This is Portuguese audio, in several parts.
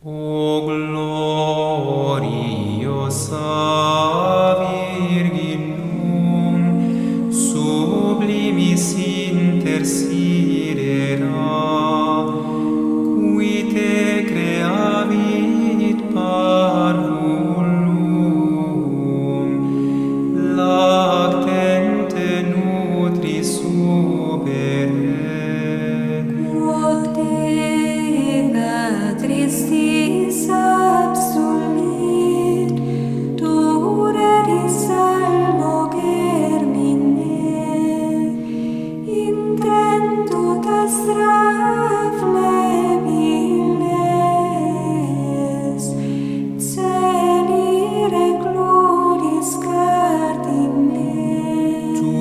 O gloriosa Virginum, sublimis intersidera, qui te creavit parvulum, lactente nutris subere. Quod tristis absumit, dureris salmo germine, intentot astra flebiles, celi recludis cardine. Tu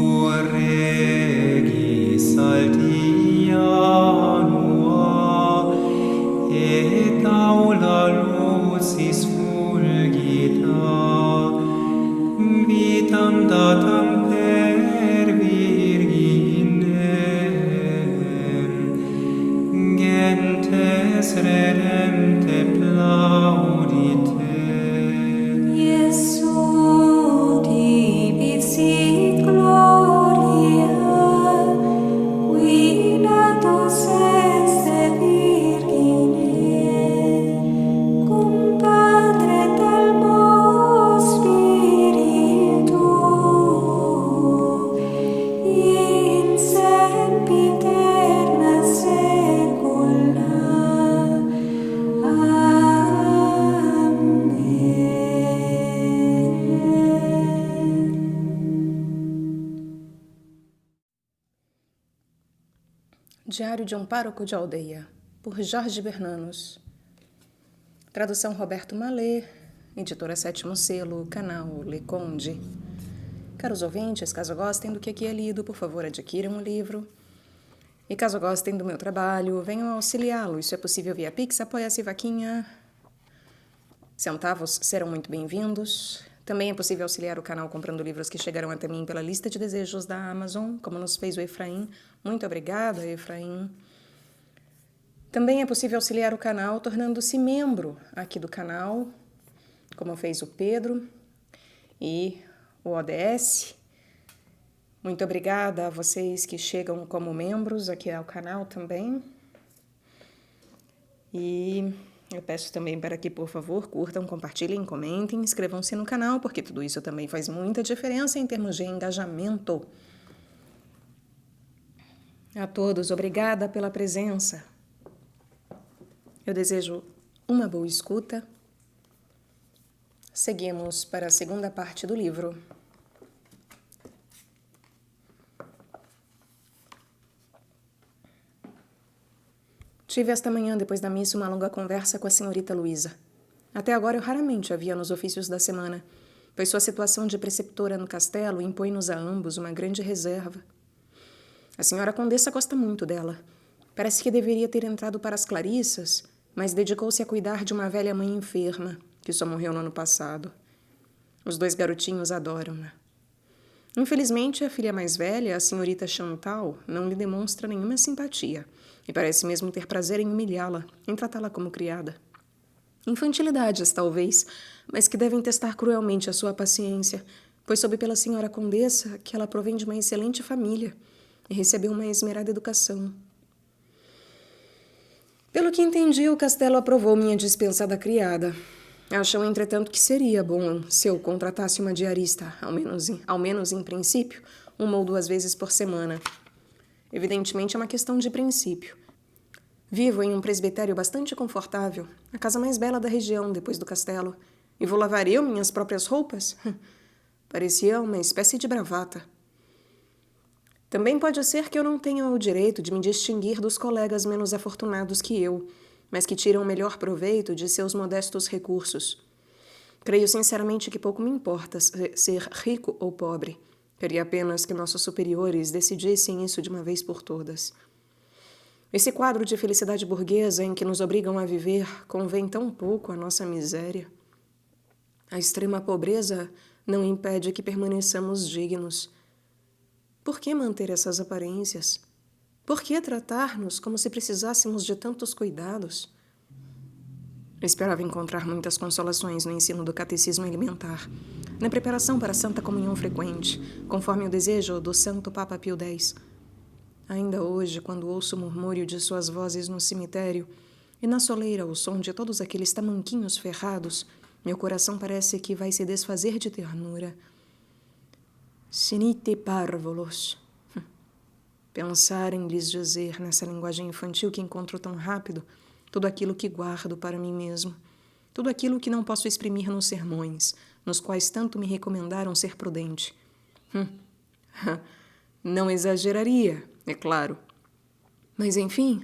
regis altianua, et aula lucis fulgita, vitam datam per Virginem, gentes redempte plaudite. Iesu tibi sit gloria, qui natus est Virgine, cum Patre et Almo Spiritu, in sempiterna saecula. Diário de um Pároco de Aldeia, por Jorge Bernanos. Tradução Roberto Malê, editora Sétimo Selo, canal Le Conde. Caros ouvintes, caso gostem do que aqui é lido, por favor adquiram o livro. E caso gostem do meu trabalho, venham auxiliá-lo. Isso é possível via Pix, Apoia-se, Vaquinha. Centavos serão muito bem-vindos. Também é possível auxiliar o canal comprando livros que chegaram até mim pela lista de desejos da Amazon, como nos fez o Efraim. Muito obrigada, Efraim. Também é possível auxiliar o canal tornando-se membro aqui do canal, como fez o Pedro e o ODS. Muito obrigada a vocês que chegam como membros aqui ao canal também. E eu peço também para que, por favor, curtam, compartilhem, comentem, inscrevam-se no canal, porque tudo isso também faz muita diferença em termos de engajamento. A todos, obrigada pela presença. Eu desejo uma boa escuta. Seguimos para a segunda parte do livro. Tive esta manhã, depois da missa, uma longa conversa com a senhorita Luísa. Até agora eu raramente a via nos ofícios da semana, pois sua situação de preceptora no castelo impõe-nos a ambos uma grande reserva. A senhora Condessa gosta muito dela. Parece que deveria ter entrado para as Clarissas, mas dedicou-se a cuidar de uma velha mãe enferma, que só morreu no ano passado. Os dois garotinhos adoram-na. Infelizmente, a filha mais velha, a senhorita Chantal, não lhe demonstra nenhuma simpatia, e parece mesmo ter prazer em humilhá-la, em tratá-la como criada. Infantilidades, talvez, mas que devem testar cruelmente a sua paciência, pois soube pela senhora Condessa que ela provém de uma excelente família e recebeu uma esmerada educação. Pelo que entendi, o castelo aprovou minha dispensa da criada. Acham, entretanto, que seria bom se eu contratasse uma diarista, ao menos em princípio, 1 ou 2 vezes por semana. Evidentemente é uma questão de princípio. Vivo em um presbitério bastante confortável, a casa mais bela da região, depois do castelo, e vou lavar eu minhas próprias roupas? Parecia uma espécie de bravata. Também pode ser que eu não tenha o direito de me distinguir dos colegas menos afortunados que eu, mas que tiram o melhor proveito de seus modestos recursos. Creio sinceramente que pouco me importa ser rico ou pobre. Queria apenas que nossos superiores decidissem isso de uma vez por todas. Esse quadro de felicidade burguesa em que nos obrigam a viver convém tão pouco à nossa miséria. A extrema pobreza não impede que permaneçamos dignos. Por que manter essas aparências? Por que tratar-nos como se precisássemos de tantos cuidados? Eu esperava encontrar muitas consolações no ensino do catecismo elementar, na preparação para a Santa Comunhão frequente, conforme o desejo do Santo Papa Pio X. Ainda hoje, quando ouço o murmúrio de suas vozes no cemitério e na soleira o som de todos aqueles tamanquinhos ferrados, meu coração parece que vai se desfazer de ternura. Sinite parvolos. Pensar em lhes dizer, nessa linguagem infantil que encontro tão rápido, tudo aquilo que guardo para mim mesmo, tudo aquilo que não posso exprimir nos sermões, nos quais tanto me recomendaram ser prudente. Não exageraria, é claro. Mas, enfim,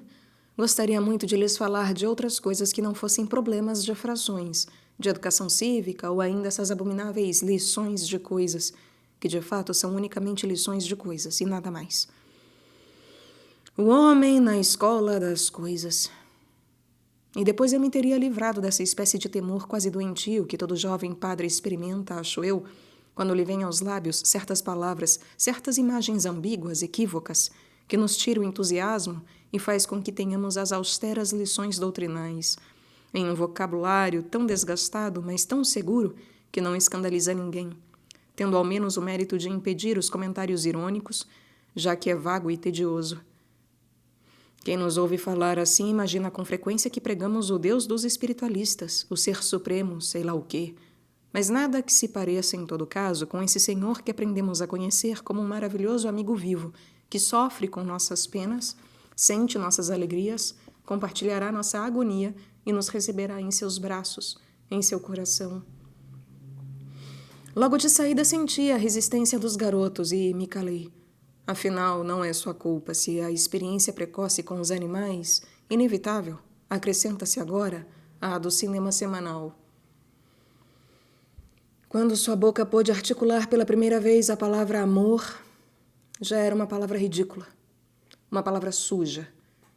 gostaria muito de lhes falar de outras coisas que não fossem problemas de frações, de educação cívica ou ainda essas abomináveis lições de coisas, que de fato são unicamente lições de coisas e nada mais. O homem na escola das coisas. E depois eu me teria livrado dessa espécie de temor quase doentio que todo jovem padre experimenta, acho eu, quando lhe vêm aos lábios certas palavras, certas imagens ambíguas, equívocas, que nos tira o entusiasmo e faz com que tenhamos as austeras lições doutrinais, em um vocabulário tão desgastado, mas tão seguro, que não escandaliza ninguém, tendo ao menos o mérito de impedir os comentários irônicos, já que é vago e tedioso. Quem nos ouve falar assim imagina com frequência que pregamos o Deus dos espiritualistas, o Ser Supremo, sei lá o quê. Mas nada que se pareça, em todo caso, com esse Senhor que aprendemos a conhecer como um maravilhoso amigo vivo, que sofre com nossas penas, sente nossas alegrias, compartilhará nossa agonia e nos receberá em seus braços, em seu coração. Logo de saída senti a resistência dos garotos e me calei. Afinal, não é sua culpa se a experiência precoce com os animais, inevitável, acrescenta-se agora à do cinema semanal. Quando sua boca pôde articular pela primeira vez a palavra amor, já era uma palavra ridícula, uma palavra suja,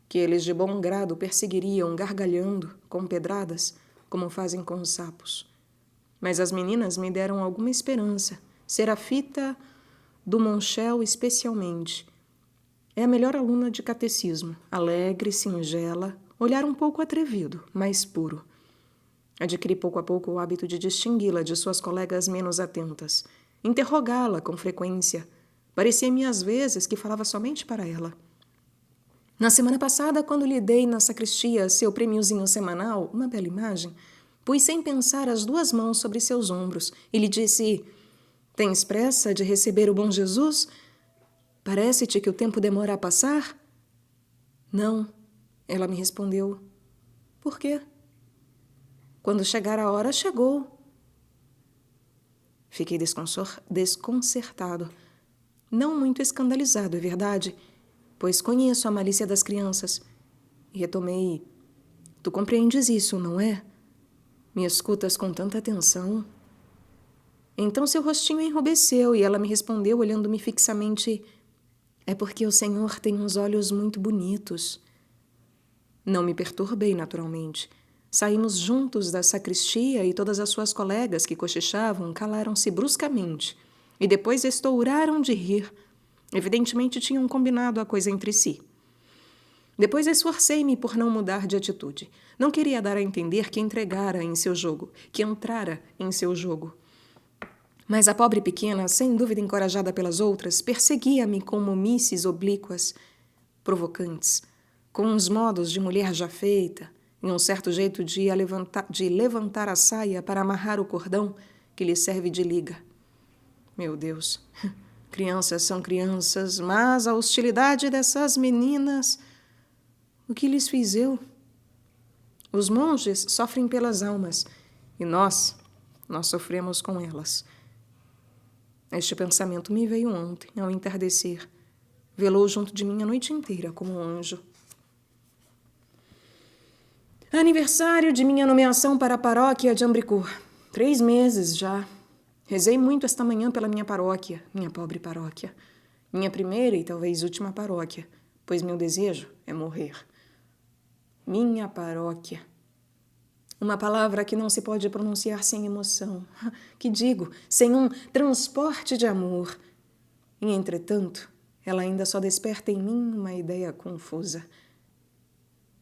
que eles de bom grado perseguiriam gargalhando com pedradas, como fazem com os sapos. Mas as meninas me deram alguma esperança, Serafita do Monchel especialmente. É a melhor aluna de catecismo, alegre, singela, olhar um pouco atrevido, mas puro. Adquiri pouco a pouco o hábito de distingui-la de suas colegas menos atentas, interrogá-la com frequência. Parecia-me às vezes que falava somente para ela. Na semana passada, quando lhe dei na sacristia seu prêmiozinho semanal, uma bela imagem, pus sem pensar as duas mãos sobre seus ombros e lhe disse: "Tens pressa de receber o bom Jesus? Parece-te que o tempo demora a passar?" "Não," ela me respondeu. "Por quê?" "Quando chegar a hora, chegou." Fiquei desconcertado. Não muito escandalizado, é verdade, pois conheço a malícia das crianças. E retomei: "Tu compreendes isso, não é? Me escutas com tanta atenção?" Então seu rostinho enrubesceu e ela me respondeu, olhando-me fixamente: "É porque o Senhor tem uns olhos muito bonitos." Não me perturbei, naturalmente. Saímos juntos da sacristia e todas as suas colegas que cochichavam calaram-se bruscamente e depois estouraram de rir. Evidentemente tinham combinado a coisa entre si. Depois esforcei-me por não mudar de atitude. Não queria dar a entender que entregara em seu jogo, que entrara em seu jogo. Mas a pobre pequena, sem dúvida encorajada pelas outras, perseguia-me com momices oblíquas, provocantes, com uns modos de mulher já feita, e um certo jeito de levantar a saia para amarrar o cordão que lhe serve de liga. Meu Deus, crianças são crianças, mas a hostilidade dessas meninas... O que lhes fiz eu? Os monges sofrem pelas almas, e nós sofremos com elas. Este pensamento me veio ontem, ao entardecer. Velou junto de mim a noite inteira, como um anjo. Aniversário de minha nomeação para a paróquia de Ambricourt. 3 meses já. Rezei muito esta manhã pela minha paróquia, minha pobre paróquia. Minha primeira e talvez última paróquia, pois meu desejo é morrer. Minha paróquia. Uma palavra que não se pode pronunciar sem emoção. Que digo, sem um transporte de amor. E, entretanto, ela ainda só desperta em mim uma ideia confusa.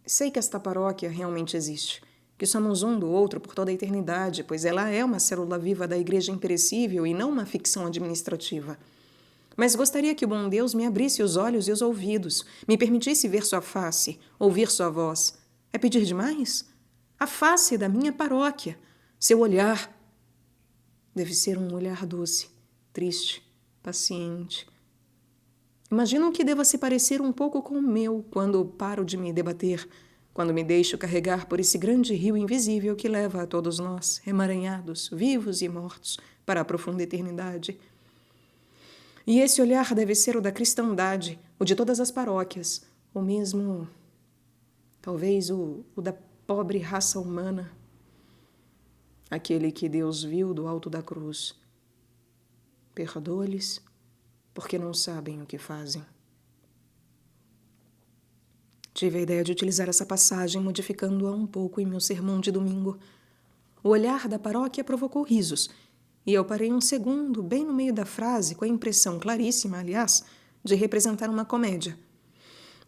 Sei que esta paróquia realmente existe, que somos um do outro por toda a eternidade, pois ela é uma célula viva da Igreja imperecível e não uma ficção administrativa. Mas gostaria que o bom Deus me abrisse os olhos e os ouvidos, me permitisse ver sua face, ouvir sua voz. É pedir demais? A face da minha paróquia, seu olhar. Deve ser um olhar doce, triste, paciente. Imagino que deva se parecer um pouco com o meu quando paro de me debater, quando me deixo carregar por esse grande rio invisível que leva a todos nós, emaranhados, vivos e mortos, para a profunda eternidade. E esse olhar deve ser o da cristandade, o de todas as paróquias, ou mesmo, talvez, o da pobre raça humana, aquele que Deus viu do alto da cruz. Perdoa-lhes, porque não sabem o que fazem. Tive a ideia de utilizar essa passagem, modificando-a um pouco em meu sermão de domingo. O olhar da paróquia provocou risos, e eu parei um segundo, bem no meio da frase, com a impressão claríssima, aliás, de representar uma comédia.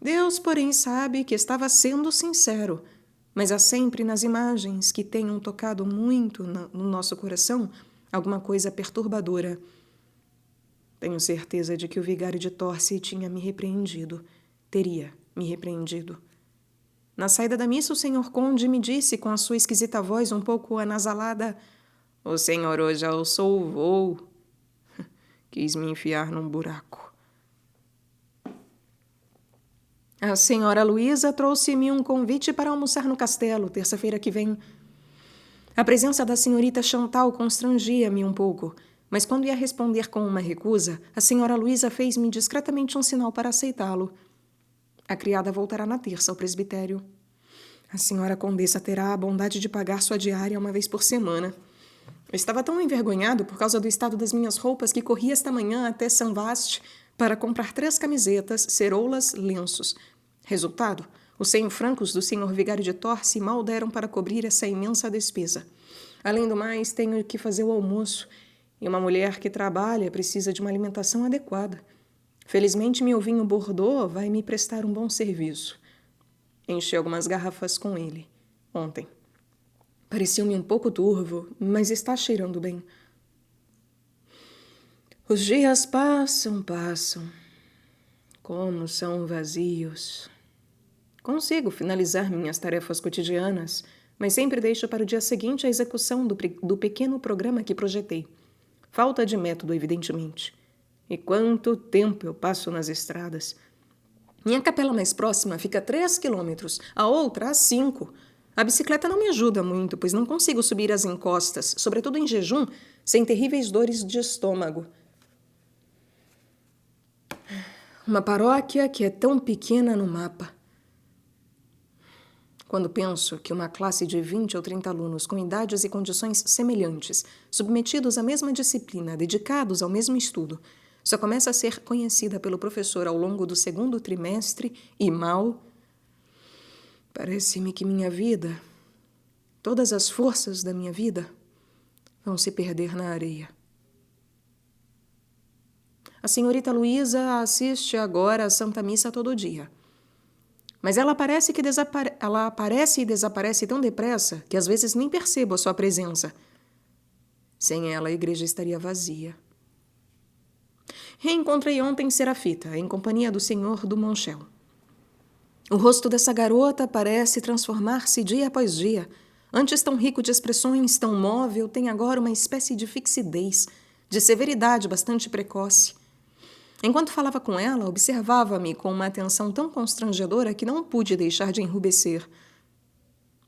Deus, porém, sabe que estava sendo sincero, mas há sempre nas imagens que tenham tocado muito no nosso coração alguma coisa perturbadora. Tenho certeza de que o vigário de Torce tinha me repreendido. Teria me repreendido. Na saída da missa, o senhor conde me disse com a sua esquisita voz um pouco anasalada: "O senhor hoje alçou o voo." Quis me enfiar num buraco. A senhora Luísa trouxe-me um convite para almoçar no castelo, terça-feira que vem. A presença da senhorita Chantal constrangia-me um pouco, mas quando ia responder com uma recusa, a senhora Luísa fez-me discretamente um sinal para aceitá-lo. A criada voltará na terça ao presbitério. A senhora condessa terá a bondade de pagar sua diária uma vez por semana. Eu estava tão envergonhado por causa do estado das minhas roupas que corri esta manhã até Saint Vaast para comprar 3 camisetas, ceroulas, lenços. Resultado, os 100 francos do senhor vigário de Torce mal deram para cobrir essa imensa despesa. Além do mais, tenho que fazer o almoço, e uma mulher que trabalha precisa de uma alimentação adequada. Felizmente, meu vinho Bordeaux vai me prestar um bom serviço. Enchi algumas garrafas com ele, ontem. Pareceu-me um pouco turvo, mas está cheirando bem. Os dias passam. Como são vazios. Consigo finalizar minhas tarefas cotidianas, mas sempre deixo para o dia seguinte a execução do pequeno programa que projetei. Falta de método, evidentemente. E quanto tempo eu passo nas estradas. Minha capela mais próxima fica a 3 quilômetros, a outra a 5. A bicicleta não me ajuda muito, pois não consigo subir as encostas, sobretudo em jejum, sem terríveis dores de estômago. Uma paróquia que é tão pequena no mapa. Quando penso que uma classe de 20 ou 30 alunos com idades e condições semelhantes, submetidos à mesma disciplina, dedicados ao mesmo estudo, só começa a ser conhecida pelo professor ao longo do 2º trimestre e mal, parece-me que minha vida, todas as forças da minha vida, vão se perder na areia. A senhorita Luísa assiste agora à Santa Missa todo dia. Mas ela aparece e desaparece tão depressa que às vezes nem percebo a sua presença. Sem ela, a igreja estaria vazia. Reencontrei ontem Serafita, em companhia do senhor do Monchel. O rosto dessa garota parece transformar-se dia após dia. Antes tão rico de expressões, tão móvel, tem agora uma espécie de fixidez, de severidade bastante precoce. Enquanto falava com ela, observava-me com uma atenção tão constrangedora que não pude deixar de enrubescer.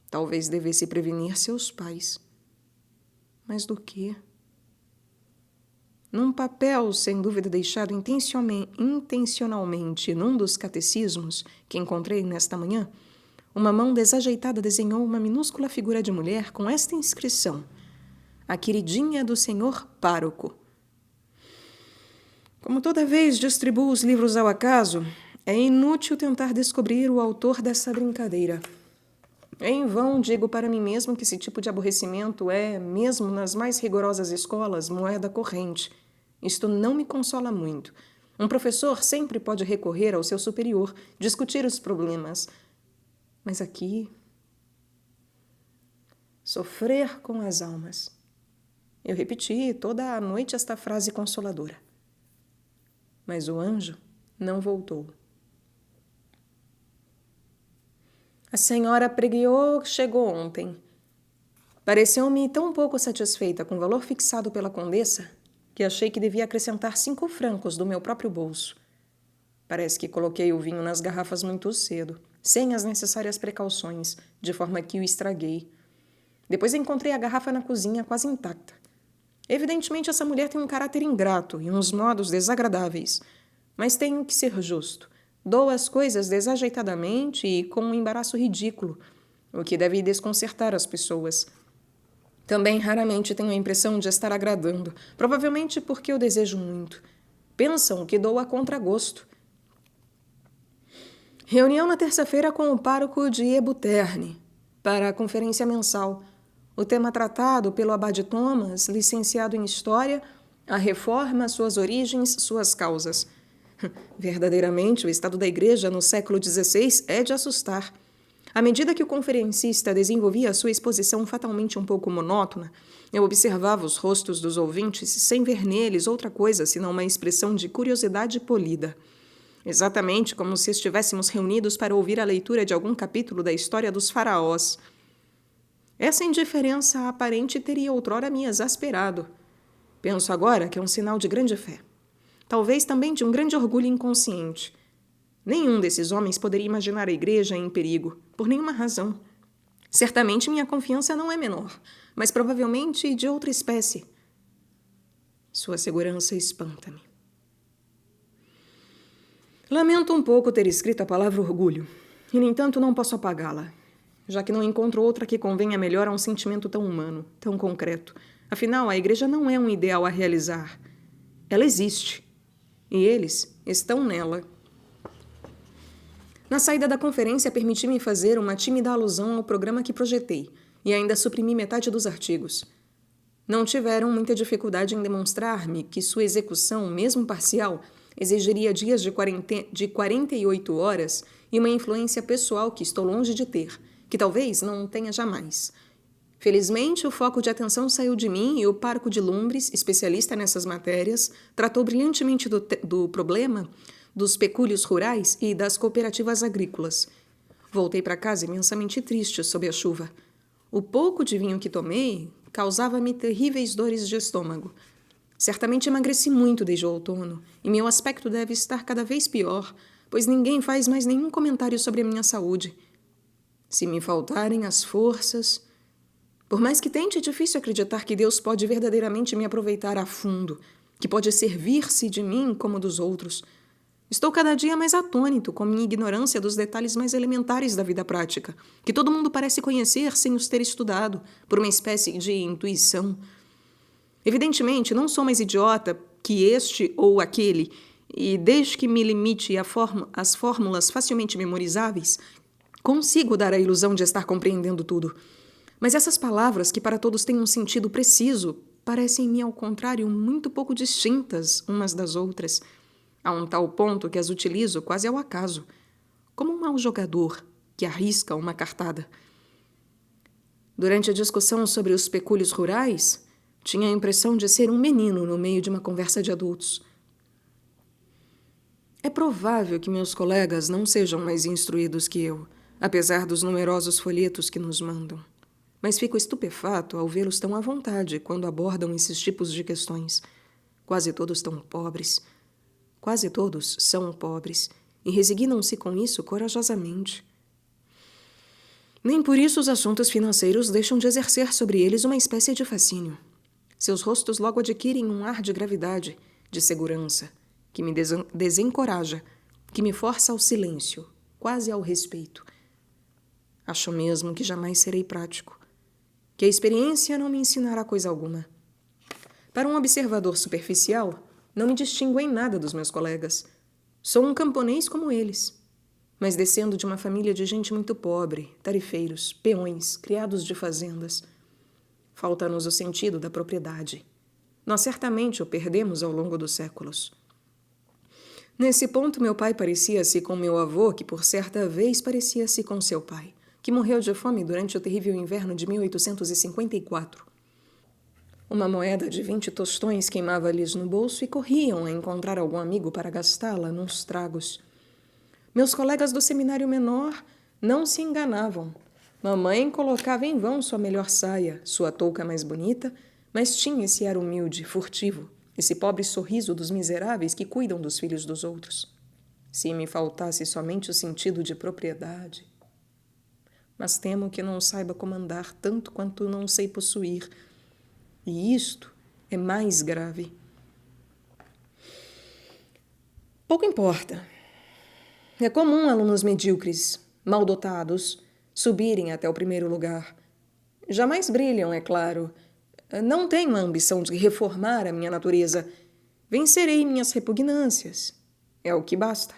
Talvez devesse prevenir seus pais. Mas do quê? Num papel, sem dúvida deixado intencionalmente num dos catecismos que encontrei nesta manhã, uma mão desajeitada desenhou uma minúscula figura de mulher com esta inscrição: "A queridinha do senhor pároco". Como toda vez distribuo os livros ao acaso, é inútil tentar descobrir o autor dessa brincadeira. Em vão digo para mim mesmo que esse tipo de aborrecimento é, mesmo nas mais rigorosas escolas, moeda corrente. Isto não me consola muito. Um professor sempre pode recorrer ao seu superior, discutir os problemas. Mas aqui Sofrer com as almas. Eu repeti toda a noite esta frase consoladora. Mas o anjo não voltou. A senhora Preguiot chegou ontem. Pareceu-me tão pouco satisfeita com o valor fixado pela condessa que achei que devia acrescentar 5 francos do meu próprio bolso. Parece que coloquei o vinho nas garrafas muito cedo, sem as necessárias precauções, de forma que o estraguei. Depois encontrei a garrafa na cozinha quase intacta. Evidentemente, essa mulher tem um caráter ingrato e uns modos desagradáveis, mas tenho que ser justo. Dou as coisas desajeitadamente e com um embaraço ridículo, o que deve desconcertar as pessoas. Também raramente tenho a impressão de estar agradando, provavelmente porque eu desejo muito. Pensam que dou a contragosto. Reunião na terça-feira com o pároco de Ebuterne, para a conferência mensal. O tema tratado pelo abade Thomas, licenciado em História, a reforma, suas origens, suas causas. Verdadeiramente, o estado da Igreja no século XVI é de assustar. À medida que o conferencista desenvolvia a sua exposição fatalmente um pouco monótona, eu observava os rostos dos ouvintes sem ver neles outra coisa senão uma expressão de curiosidade polida. Exatamente como se estivéssemos reunidos para ouvir a leitura de algum capítulo da história dos faraós. Essa indiferença aparente teria outrora me exasperado. Penso agora que é um sinal de grande fé. Talvez também de um grande orgulho inconsciente. Nenhum desses homens poderia imaginar a Igreja em perigo, por nenhuma razão. Certamente minha confiança não é menor, mas provavelmente de outra espécie. Sua segurança espanta-me. Lamento um pouco ter escrito a palavra orgulho, e, no entanto, não posso apagá-la, já que não encontro outra que convenha melhor a um sentimento tão humano, tão concreto. Afinal, a Igreja não é um ideal a realizar. Ela existe, e eles estão nela. Na saída da conferência, permiti-me fazer uma tímida alusão ao programa que projetei, e ainda suprimi metade dos artigos. Não tiveram muita dificuldade em demonstrar-me que sua execução, mesmo parcial, exigiria dias de 48 horas e uma influência pessoal que estou longe de ter, que talvez não tenha jamais. Felizmente, o foco de atenção saiu de mim e o pároco de Lumbres, especialista nessas matérias, tratou brilhantemente do problema dos pecúlios rurais e das cooperativas agrícolas. Voltei para casa imensamente triste sob a chuva. O pouco de vinho que tomei causava-me terríveis dores de estômago. Certamente emagreci muito desde o outono, e meu aspecto deve estar cada vez pior, pois ninguém faz mais nenhum comentário sobre a minha saúde. Se me faltarem as forças... Por mais que tente, é difícil acreditar que Deus pode verdadeiramente me aproveitar a fundo, que pode servir-se de mim como dos outros. Estou cada dia mais atônito com minha ignorância dos detalhes mais elementares da vida prática, que todo mundo parece conhecer sem os ter estudado, por uma espécie de intuição. Evidentemente, não sou mais idiota que este ou aquele, e desde que me limite às fórmulas facilmente memorizáveis, consigo dar a ilusão de estar compreendendo tudo. Mas essas palavras, que para todos têm um sentido preciso, parecem-me, ao contrário, muito pouco distintas umas das outras, a um tal ponto que as utilizo quase ao acaso, como um mau jogador que arrisca uma cartada. Durante a discussão sobre os pecúlios rurais, tinha a impressão de ser um menino no meio de uma conversa de adultos. É provável que meus colegas não sejam mais instruídos que eu, apesar dos numerosos folhetos que nos mandam. Mas fico estupefato ao vê-los tão à vontade quando abordam esses tipos de questões. Quase todos tão pobres. Quase todos são pobres e resignam-se com isso corajosamente. Nem por isso os assuntos financeiros deixam de exercer sobre eles uma espécie de fascínio. Seus rostos logo adquirem um ar de gravidade, de segurança, que me desencoraja, que me força ao silêncio, quase ao respeito. Acho mesmo que jamais serei prático, que a experiência não me ensinará coisa alguma. Para um observador superficial, não me distingo em nada dos meus colegas. Sou um camponês como eles, mas descendo de uma família de gente muito pobre, tarefeiros, peões, criados de fazendas. Falta-nos o sentido da propriedade. Nós certamente o perdemos ao longo dos séculos. Nesse ponto, meu pai parecia-se com meu avô, que por certa vez parecia-se com seu pai. que morreu de fome durante o terrível inverno de 1854. Uma moeda de 20 tostões queimava-lhes no bolso e corriam a encontrar algum amigo para gastá-la nos tragos. Meus colegas do seminário menor não se enganavam. Mamãe colocava em vão sua melhor saia, sua touca mais bonita, mas tinha esse ar humilde, furtivo, esse pobre sorriso dos miseráveis que cuidam dos filhos dos outros. Se me faltasse somente o sentido de propriedade. Mas temo que não saiba comandar tanto quanto não sei possuir. E isto é mais grave. Pouco importa. É comum alunos medíocres, mal dotados, subirem até o primeiro lugar. Jamais brilham, é claro. Não tenho a ambição de reformar a minha natureza. Vencerei minhas repugnâncias. É o que basta.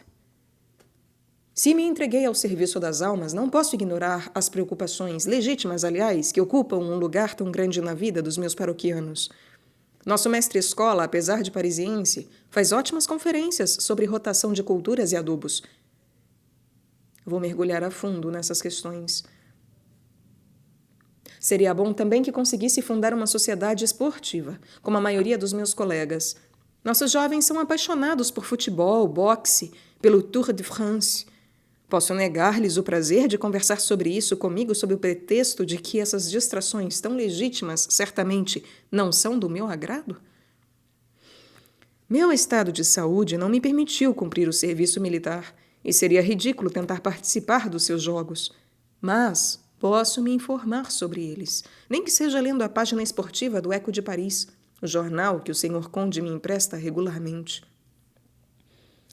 Se me entreguei ao serviço das almas, não posso ignorar as preocupações, legítimas, aliás, que ocupam um lugar tão grande na vida dos meus paroquianos. Nosso mestre-escola, apesar de parisiense, faz ótimas conferências sobre rotação de culturas e adubos. Vou mergulhar a fundo nessas questões. Seria bom também que conseguisse fundar uma sociedade esportiva, como a maioria dos meus colegas. Nossos jovens são apaixonados por futebol, boxe, pelo Tour de France. Posso negar-lhes o prazer de conversar sobre isso comigo sob o pretexto de que essas distrações tão legítimas certamente não são do meu agrado? Meu estado de saúde não me permitiu cumprir o serviço militar e seria ridículo tentar participar dos seus jogos. Mas posso me informar sobre eles, nem que seja lendo a página esportiva do Eco de Paris, o jornal que o Sr. Conde me empresta regularmente.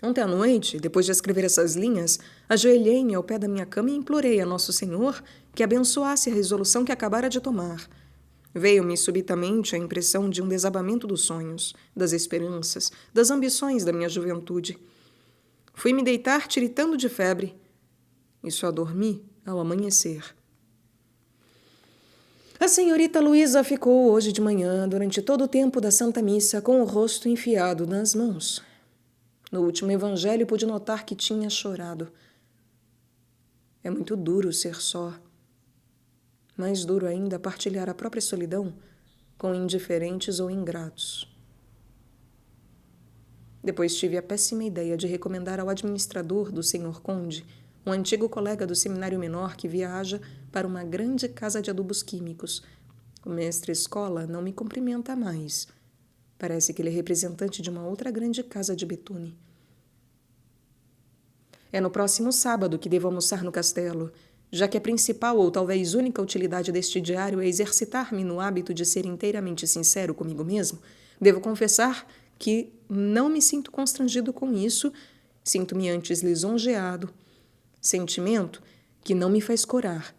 Ontem à noite, depois de escrever essas linhas, ajoelhei-me ao pé da minha cama e implorei a Nosso Senhor que abençoasse a resolução que acabara de tomar. Veio-me subitamente a impressão de um desabamento dos sonhos, das esperanças, das ambições da minha juventude. Fui-me deitar tiritando de febre e só dormi ao amanhecer. A senhorita Luísa ficou hoje de manhã, durante todo o tempo da Santa Missa, com o rosto enfiado nas mãos. No último evangelho pude notar que tinha chorado. É muito duro ser só. Mais duro ainda partilhar a própria solidão com indiferentes ou ingratos. Depois tive a péssima ideia de recomendar ao administrador do Sr. Conde, um antigo colega do seminário menor que viaja para uma grande casa de adubos químicos. O mestre-escola não me cumprimenta mais. Parece que ele é representante de uma outra grande casa de Betune. É no próximo sábado que devo almoçar no castelo, já que a principal ou talvez única utilidade deste diário é exercitar-me no hábito de ser inteiramente sincero comigo mesmo. Devo confessar que não me sinto constrangido com isso, sinto-me antes lisonjeado, sentimento que não me faz corar.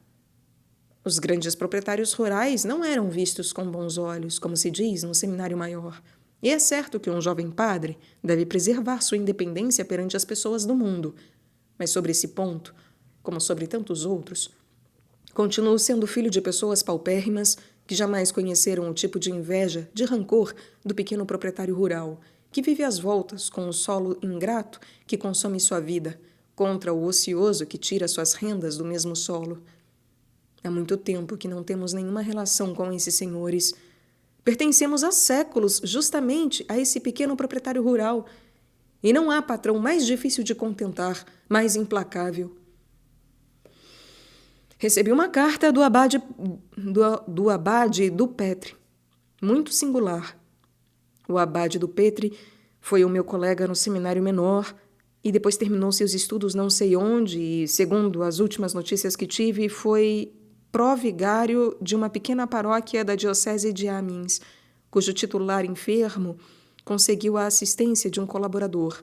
Os grandes proprietários rurais não eram vistos com bons olhos, como se diz no seminário maior. E é certo que um jovem padre deve preservar sua independência perante as pessoas do mundo. Mas sobre esse ponto, como sobre tantos outros, continuo sendo filho de pessoas paupérrimas que jamais conheceram o tipo de inveja, de rancor do pequeno proprietário rural, que vive às voltas com o solo ingrato que consome sua vida, contra o ocioso que tira suas rendas do mesmo solo. Há muito tempo que não temos nenhuma relação com esses senhores. Pertencemos há séculos justamente a esse pequeno proprietário rural, e não há patrão mais difícil de contentar, mais implacável. Recebi uma carta do abade do Petre, muito singular. O abade do Petre foi o meu colega no seminário menor e depois terminou seus estudos não sei onde e, segundo as últimas notícias que tive, foi pró-vigário de uma pequena paróquia da diocese de Amiens, cujo titular enfermo conseguiu a assistência de um colaborador.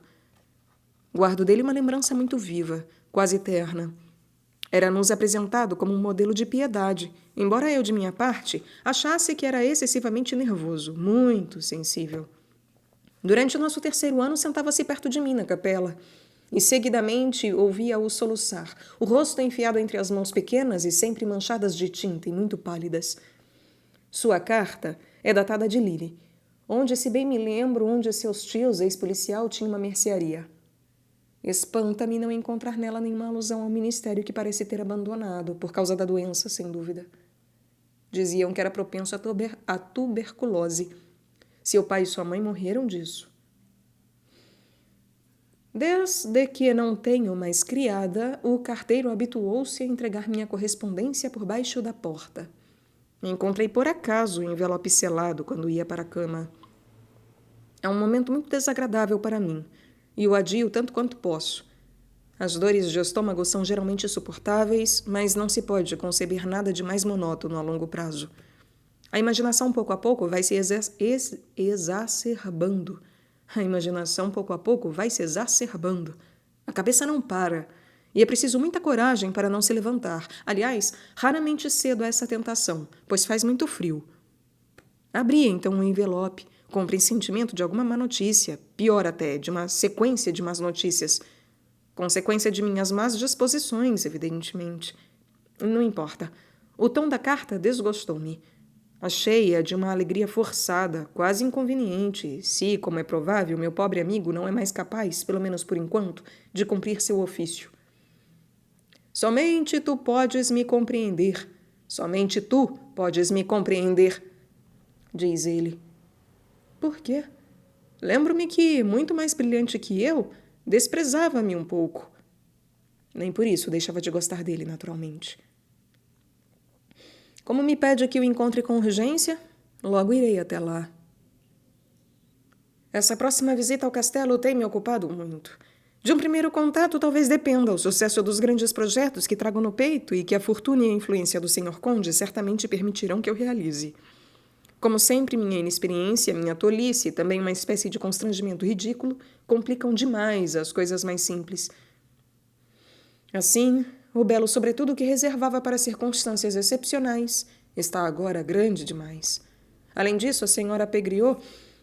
Guardo dele uma lembrança muito viva, quase eterna. Era-nos apresentado como um modelo de piedade, embora eu, de minha parte, achasse que era excessivamente nervoso, muito sensível. Durante o nosso terceiro ano, sentava-se perto de mim na capela, e seguidamente ouvia-o soluçar, o rosto enfiado entre as mãos pequenas e sempre manchadas de tinta e muito pálidas. Sua carta é datada de Lille, onde, se bem me lembro, um de seus tios, ex-policial, tinha uma mercearia. Espanta-me não encontrar nela nenhuma alusão ao ministério que parece ter abandonado, por causa da doença, sem dúvida. Diziam que era propenso à tuberculose. Seu pai e sua mãe morreram disso. Desde que não tenho mais criada, o carteiro habituou-se a entregar minha correspondência por baixo da porta. Encontrei por acaso o envelope selado quando ia para a cama. É um momento muito desagradável para mim, e o adio tanto quanto posso. As dores de estômago são geralmente suportáveis, mas não se pode conceber nada de mais monótono a longo prazo. A imaginação, pouco a pouco, vai se exacerbando. A imaginação, pouco a pouco, vai se exacerbando. A cabeça não para. E é preciso muita coragem para não se levantar. Aliás, raramente cedo a essa tentação, pois faz muito frio. Abri, então, um envelope, com o pressentimento de alguma má notícia, pior até, de uma sequência de más notícias. Consequência de minhas más disposições, evidentemente. Não importa. O tom da carta desgostou-me. Achei-a de uma alegria forçada, quase inconveniente, se, como é provável, meu pobre amigo não é mais capaz, pelo menos por enquanto, de cumprir seu ofício. Somente tu podes me compreender. Somente tu podes me compreender, diz ele. Por quê? Lembro-me que, muito mais brilhante que eu, desprezava-me um pouco. Nem por isso deixava de gostar dele, naturalmente. Como me pede que o encontre com urgência, logo irei até lá. Essa próxima visita ao castelo tem me ocupado muito. De um primeiro contato, talvez dependa o sucesso dos grandes projetos que trago no peito e que a fortuna e a influência do Sr. Conde certamente permitirão que eu realize. Como sempre, minha inexperiência, minha tolice e também uma espécie de constrangimento ridículo complicam demais as coisas mais simples. Assim, o belo sobretudo que reservava para circunstâncias excepcionais está agora grande demais. Além disso, a senhora Pegriot,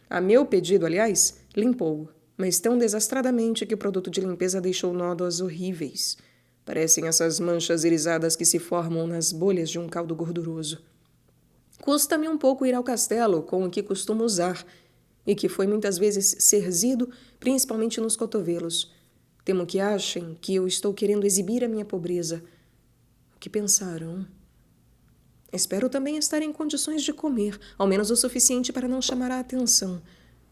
a meu pedido, aliás, limpou-o, mas tão desastradamente que o produto de limpeza deixou nódoas horríveis. Parecem essas manchas irisadas que se formam nas bolhas de um caldo gorduroso. Custa-me um pouco ir ao castelo com o que costumo usar, e que foi muitas vezes cerzido, principalmente nos cotovelos. Temo que achem que eu estou querendo exibir a minha pobreza. O que pensarão? Espero também estar em condições de comer, ao menos o suficiente para não chamar a atenção.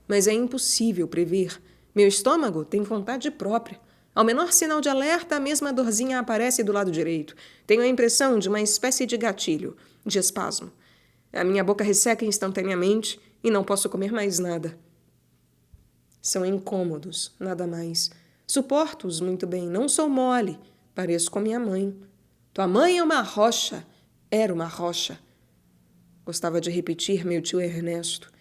Mas é impossível prever. Meu estômago tem vontade própria. Ao menor sinal de alerta, a mesma dorzinha aparece do lado direito. Tenho a impressão de uma espécie de gatilho, de espasmo. A minha boca resseca instantaneamente e não posso comer mais nada. São incômodos, nada mais. Suporto-os muito bem, não sou mole, pareço com minha mãe. Tua mãe é uma rocha, era uma rocha. Gostava de repetir meu tio Ernesto.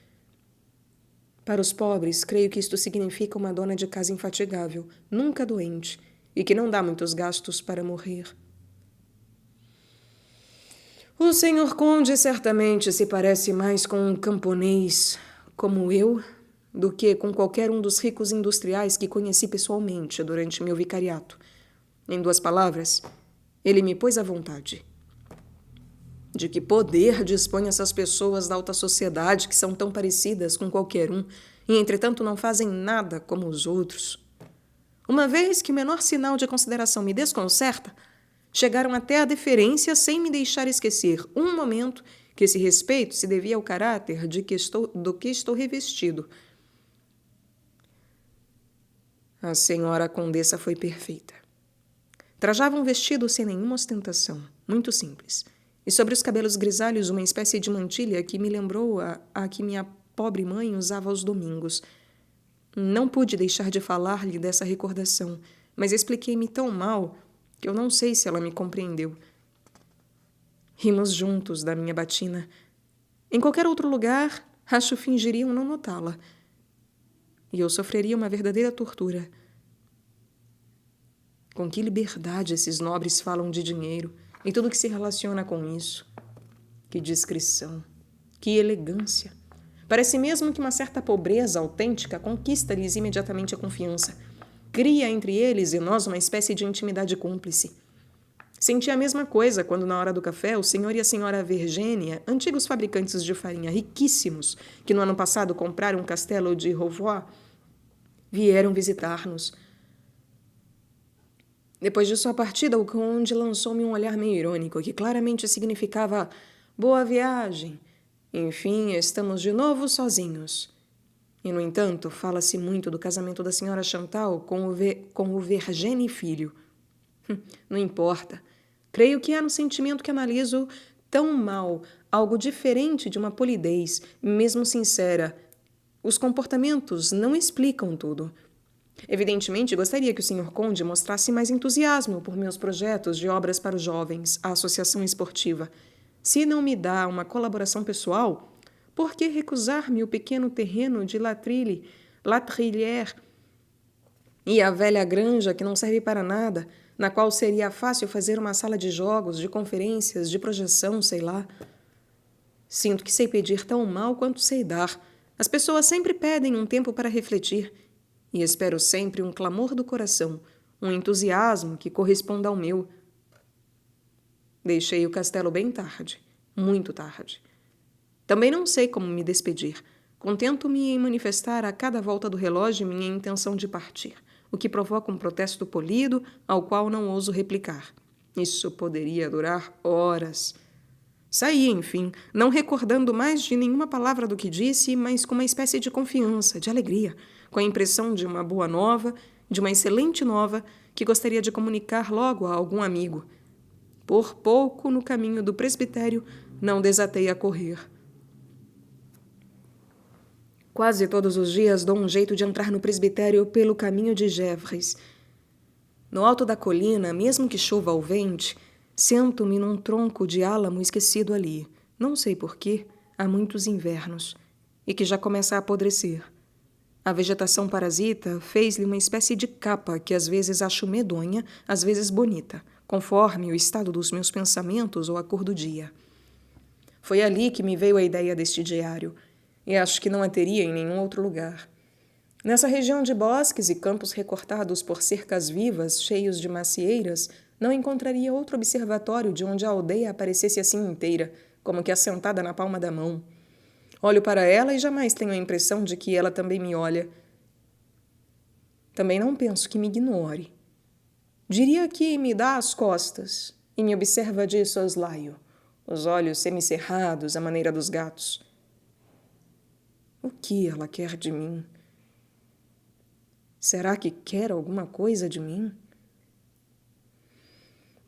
Para os pobres, creio que isto significa uma dona de casa infatigável, nunca doente, e que não dá muitos gastos para morrer. O senhor Conde certamente se parece mais com um camponês como eu do que com qualquer um dos ricos industriais que conheci pessoalmente durante meu vicariato. Em 2 palavras, ele me pôs à vontade. De que poder dispõem essas pessoas da alta sociedade que são tão parecidas com qualquer um e, entretanto, não fazem nada como os outros? Uma vez que o menor sinal de consideração me desconcerta, chegaram até a deferência sem me deixar esquecer um momento que esse respeito se devia ao caráter do que estou revestido. A senhora condessa foi perfeita. Trajava um vestido sem nenhuma ostentação, muito simples, e sobre os cabelos grisalhos uma espécie de mantilha que me lembrou a que minha pobre mãe usava aos domingos. Não pude deixar de falar-lhe dessa recordação, mas expliquei-me tão mal que eu não sei se ela me compreendeu. Rimos juntos da minha batina. Em qualquer outro lugar, acho fingiriam não notá-la. E eu sofreria uma verdadeira tortura. Com que liberdade esses nobres falam de dinheiro e tudo que se relaciona com isso. Que discrição, que elegância. Parece mesmo que uma certa pobreza autêntica conquista-lhes imediatamente a confiança. Cria entre eles e nós uma espécie de intimidade cúmplice. Senti a mesma coisa quando, na hora do café, o senhor e a senhora Vergênia, antigos fabricantes de farinha riquíssimos, que no ano passado compraram um castelo de Rouvois, vieram visitar-nos. Depois de sua partida, o conde lançou-me um olhar meio irônico, que claramente significava boa viagem. Enfim, estamos de novo sozinhos. E, no entanto, fala-se muito do casamento da senhora Chantal com o Vergene filho. Não importa. Creio que é no sentimento que analiso tão mal, algo diferente de uma polidez, mesmo sincera. Os comportamentos não explicam tudo. Evidentemente, gostaria que o Sr. Conde mostrasse mais entusiasmo por meus projetos de obras para os jovens, a associação esportiva. Se não me dá uma colaboração pessoal, por que recusar-me o pequeno terreno de Latrillière e a velha granja que não serve para nada, na qual seria fácil fazer uma sala de jogos, de conferências, de projeção, sei lá? Sinto que sei pedir tão mal quanto sei dar. As pessoas sempre pedem um tempo para refletir. E espero sempre um clamor do coração, um entusiasmo que corresponda ao meu. Deixei o castelo bem tarde, muito tarde. Também não sei como me despedir. Contento-me em manifestar a cada volta do relógio minha intenção de partir, o que provoca um protesto polido ao qual não ouso replicar. Isso poderia durar horas. Saí, enfim, não recordando mais de nenhuma palavra do que disse, mas com uma espécie de confiança, de alegria, com a impressão de uma boa nova, de uma excelente nova, que gostaria de comunicar logo a algum amigo. Por pouco, no caminho do presbitério, não desatei a correr. Quase todos os dias dou um jeito de entrar no presbitério pelo caminho de Gevres. No alto da colina, mesmo que chova ou vente, sento-me num tronco de álamo esquecido ali, não sei porquê, há muitos invernos, e que já começa a apodrecer. A vegetação parasita fez-lhe uma espécie de capa que às vezes acho medonha, às vezes bonita, conforme o estado dos meus pensamentos ou a cor do dia. Foi ali que me veio a ideia deste diário, e acho que não a teria em nenhum outro lugar. Nessa região de bosques e campos recortados por cercas vivas, cheios de macieiras, não encontraria outro observatório de onde a aldeia aparecesse assim inteira, como que assentada na palma da mão. Olho para ela e jamais tenho a impressão de que ela também me olha. Também não penso que me ignore. Diria que me dá as costas e me observa de soslaio, os olhos semicerrados à maneira dos gatos. O que ela quer de mim? Será que quer alguma coisa de mim?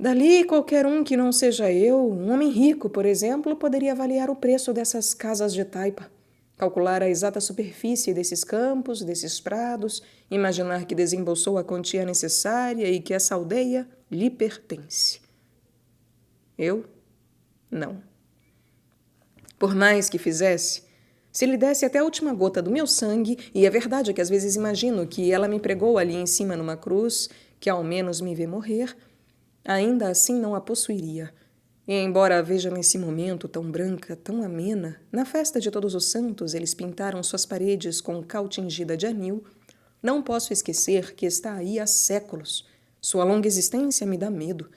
Dali, qualquer um que não seja eu, um homem rico, por exemplo, poderia avaliar o preço dessas casas de taipa, calcular a exata superfície desses campos, desses prados, imaginar que desembolsou a quantia necessária e que essa aldeia lhe pertence. Eu? Não. Por mais que fizesse, se lhe desse até a última gota do meu sangue, e é verdade que às vezes imagino que ela me pregou ali em cima numa cruz, que ao menos me vê morrer, ainda assim não a possuiria. E embora a veja nesse momento tão branca, tão amena, na festa de Todos os Santos eles pintaram suas paredes com cal tingida de anil, não posso esquecer que está aí há séculos. Sua longa existência me dá medo.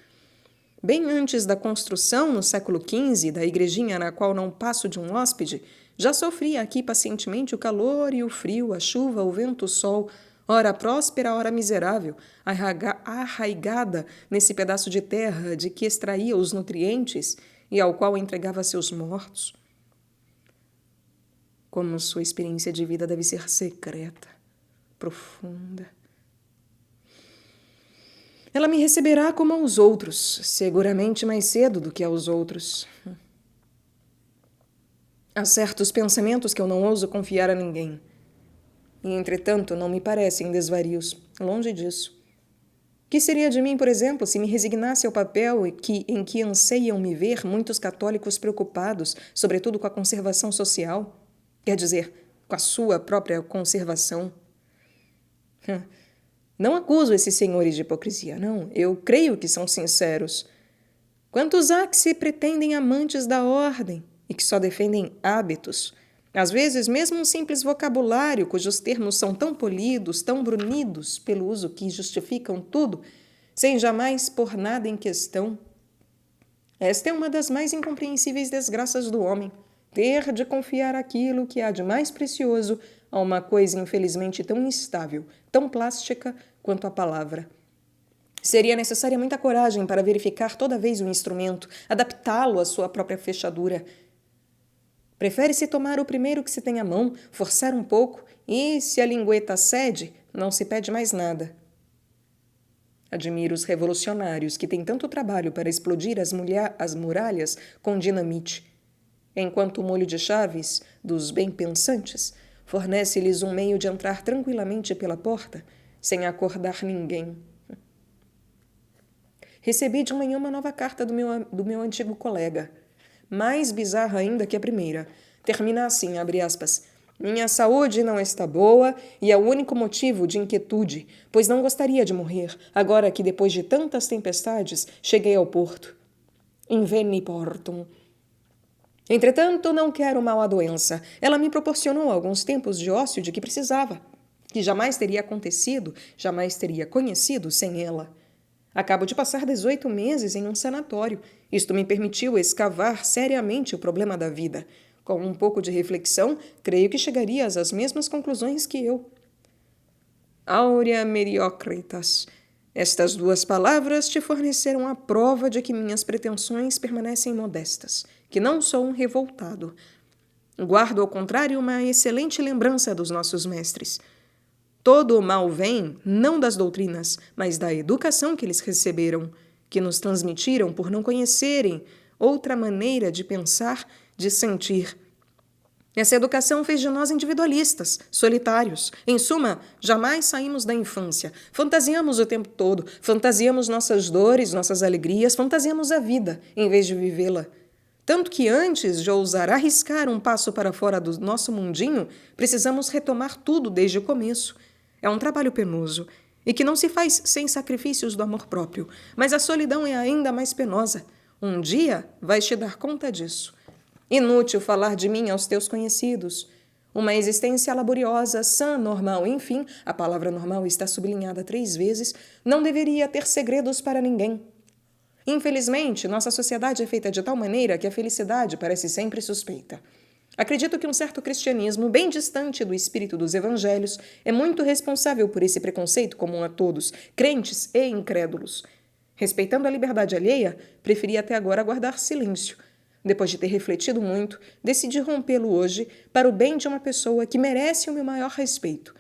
Bem antes da construção, no século XV, da igrejinha na qual não passo de um hóspede, já sofria aqui pacientemente o calor e o frio, a chuva, o vento, o sol, ora próspera, ora miserável, arraigada nesse pedaço de terra de que extraía os nutrientes e ao qual entregava seus mortos. Como sua experiência de vida deve ser secreta, profunda. Ela me receberá como aos outros, seguramente mais cedo do que aos outros. Há certos pensamentos que eu não ouso confiar a ninguém. E, entretanto, não me parecem desvarios. Longe disso. Que seria de mim, por exemplo, se me resignasse ao papel em que anseiam me ver muitos católicos preocupados, sobretudo com a conservação social? Quer dizer, com a sua própria conservação? Não acuso esses senhores de hipocrisia, não. Eu creio que são sinceros. Quantos há que se pretendem amantes da ordem e que só defendem hábitos? Às vezes, mesmo um simples vocabulário, cujos termos são tão polidos, tão brunidos pelo uso que justificam tudo, sem jamais pôr nada em questão. Esta é uma das mais incompreensíveis desgraças do homem, ter de confiar aquilo que há de mais precioso a uma coisa infelizmente tão instável, tão plástica quanto a palavra. Seria necessária muita coragem para verificar toda vez o instrumento, adaptá-lo à sua própria fechadura. Prefere-se tomar o primeiro que se tem à mão, forçar um pouco e, se a lingueta cede, não se pede mais nada. Admiro os revolucionários que têm tanto trabalho para explodir as muralhas com dinamite, enquanto o molho de chaves dos bem-pensantes fornece-lhes um meio de entrar tranquilamente pela porta, sem acordar ninguém. Recebi de manhã uma nova carta do meu antigo colega, mais bizarra ainda que a primeira. Termina assim, abre aspas, minha saúde não está boa e é o único motivo de inquietude, pois não gostaria de morrer, agora que depois de tantas tempestades cheguei ao porto. Inveni portum. Entretanto, não quero mal à doença. Ela me proporcionou alguns tempos de ócio de que precisava, que jamais teria acontecido, jamais teria conhecido sem ela. Acabo de passar 18 meses em um sanatório. Isto me permitiu escavar seriamente o problema da vida. Com um pouco de reflexão, creio que chegarias às mesmas conclusões que eu. Aurea mediocritas. Estas duas palavras te forneceram a prova de que minhas pretensões permanecem modestas, que não sou um revoltado. Guardo, ao contrário, uma excelente lembrança dos nossos mestres. Todo o mal vem, não das doutrinas, mas da educação que eles receberam, que nos transmitiram por não conhecerem outra maneira de pensar, de sentir. Essa educação fez de nós individualistas, solitários. Em suma, jamais saímos da infância. Fantasiamos o tempo todo, fantasiamos nossas dores, nossas alegrias, fantasiamos a vida, em vez de vivê-la. Tanto que antes de ousar arriscar um passo para fora do nosso mundinho, precisamos retomar tudo desde o começo. É um trabalho penoso e que não se faz sem sacrifícios do amor próprio, mas a solidão é ainda mais penosa. Um dia vais te dar conta disso. Inútil falar de mim aos teus conhecidos. Uma existência laboriosa, sã, normal, enfim, a palavra normal está sublinhada 3 vezes, não deveria ter segredos para ninguém. Infelizmente, nossa sociedade é feita de tal maneira que a felicidade parece sempre suspeita. Acredito que um certo cristianismo, bem distante do espírito dos evangelhos, é muito responsável por esse preconceito comum a todos, crentes e incrédulos. Respeitando a liberdade alheia, preferi até agora guardar silêncio. Depois de ter refletido muito, decidi rompê-lo hoje para o bem de uma pessoa que merece o meu maior respeito.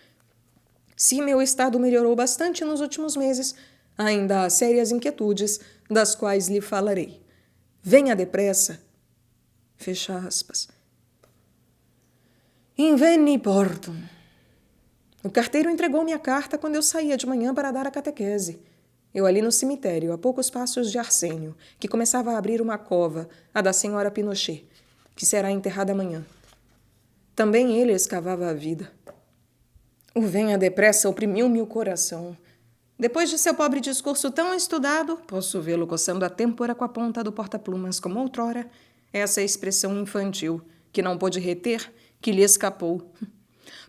Se meu estado melhorou bastante nos últimos meses, ainda há sérias inquietudes, das quais lhe falarei. Venha depressa. Fecha aspas. Inveni portum. O carteiro entregou-me a carta quando eu saía de manhã para dar a catequese. Eu ali no cemitério, a poucos passos de Arsênio, que começava a abrir uma cova, a da senhora Pinochet, que será enterrada amanhã. Também ele escavava a vida. O venha depressa oprimiu-me o coração. Depois de seu pobre discurso tão estudado, posso vê-lo coçando a têmpora com a ponta do porta-plumas como outrora, essa expressão infantil, que não pôde reter, que lhe escapou.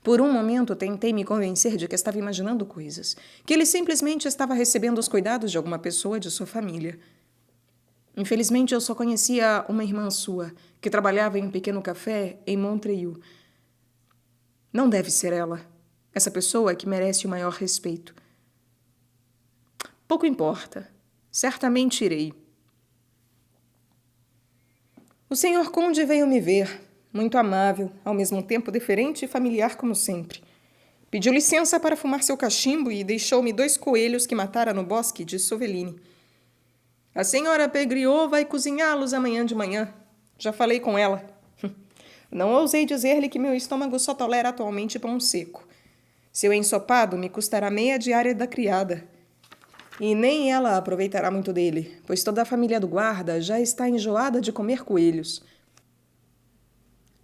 Por um momento tentei me convencer de que estava imaginando coisas, que ele simplesmente estava recebendo os cuidados de alguma pessoa de sua família. Infelizmente, eu só conhecia uma irmã sua, que trabalhava em um pequeno café em Montreuil. Não deve ser ela. Essa pessoa é que merece o maior respeito. Pouco importa. Certamente irei. O senhor Conde veio me ver. Muito amável, ao mesmo tempo deferente e familiar como sempre. Pediu licença para fumar seu cachimbo e deixou-me 2 coelhos que matara no bosque de Soveline. A senhora Pegriot vai cozinhá-los amanhã de manhã. Já falei com ela. Não ousei dizer-lhe que meu estômago só tolera atualmente pão seco. Seu ensopado me custará meia diária da criada. E nem ela aproveitará muito dele, pois toda a família do guarda já está enjoada de comer coelhos.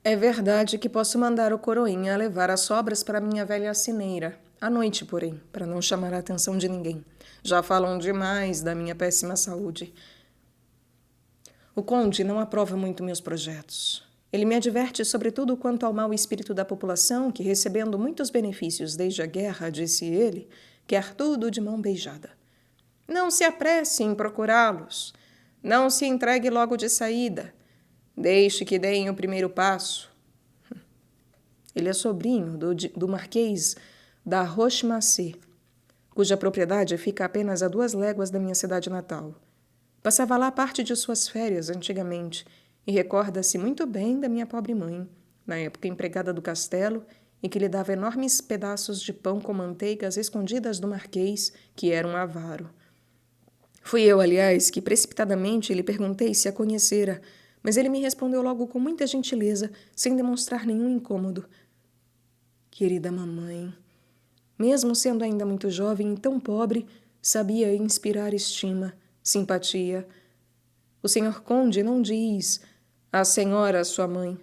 É verdade que posso mandar o coroinha levar as sobras para minha velha cineira. À noite, porém, para não chamar a atenção de ninguém. Já falam demais da minha péssima saúde. O conde não aprova muito meus projetos. Ele me adverte sobretudo quanto ao mau espírito da população que, recebendo muitos benefícios desde a guerra, disse ele, quer tudo de mão beijada. Não se apresse em procurá-los. Não se entregue logo de saída. Deixe que deem o primeiro passo. Ele é sobrinho do Marquês da Rochemassé, cuja propriedade fica apenas a 2 léguas da minha cidade natal. Passava lá parte de suas férias antigamente e recorda-se muito bem da minha pobre mãe, na época empregada do castelo, e que lhe dava enormes pedaços de pão com manteiga às escondidas do marquês, que era um avaro. Fui eu, aliás, que precipitadamente lhe perguntei se a conhecera, mas ele me respondeu logo com muita gentileza, sem demonstrar nenhum incômodo. Querida mamãe, mesmo sendo ainda muito jovem e tão pobre, sabia inspirar estima, simpatia. O senhor conde não diz a senhora, sua mãe.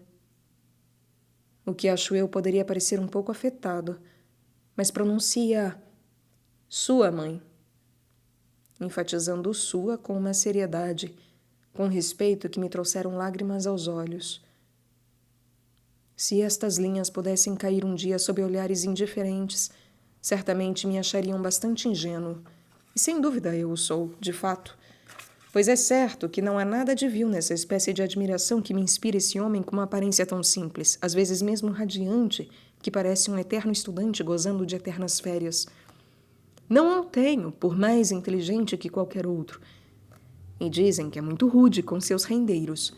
O que acho eu poderia parecer um pouco afetado, mas pronuncia sua mãe, enfatizando o sua com uma seriedade, com respeito que me trouxeram lágrimas aos olhos. Se estas linhas pudessem cair um dia sob olhares indiferentes, certamente me achariam bastante ingênuo. E sem dúvida eu o sou, de fato. Pois é certo que não há nada de vil nessa espécie de admiração que me inspira esse homem com uma aparência tão simples, às vezes mesmo radiante, que parece um eterno estudante gozando de eternas férias. Não o tenho, por mais inteligente que qualquer outro. E dizem que é muito rude com seus rendeiros.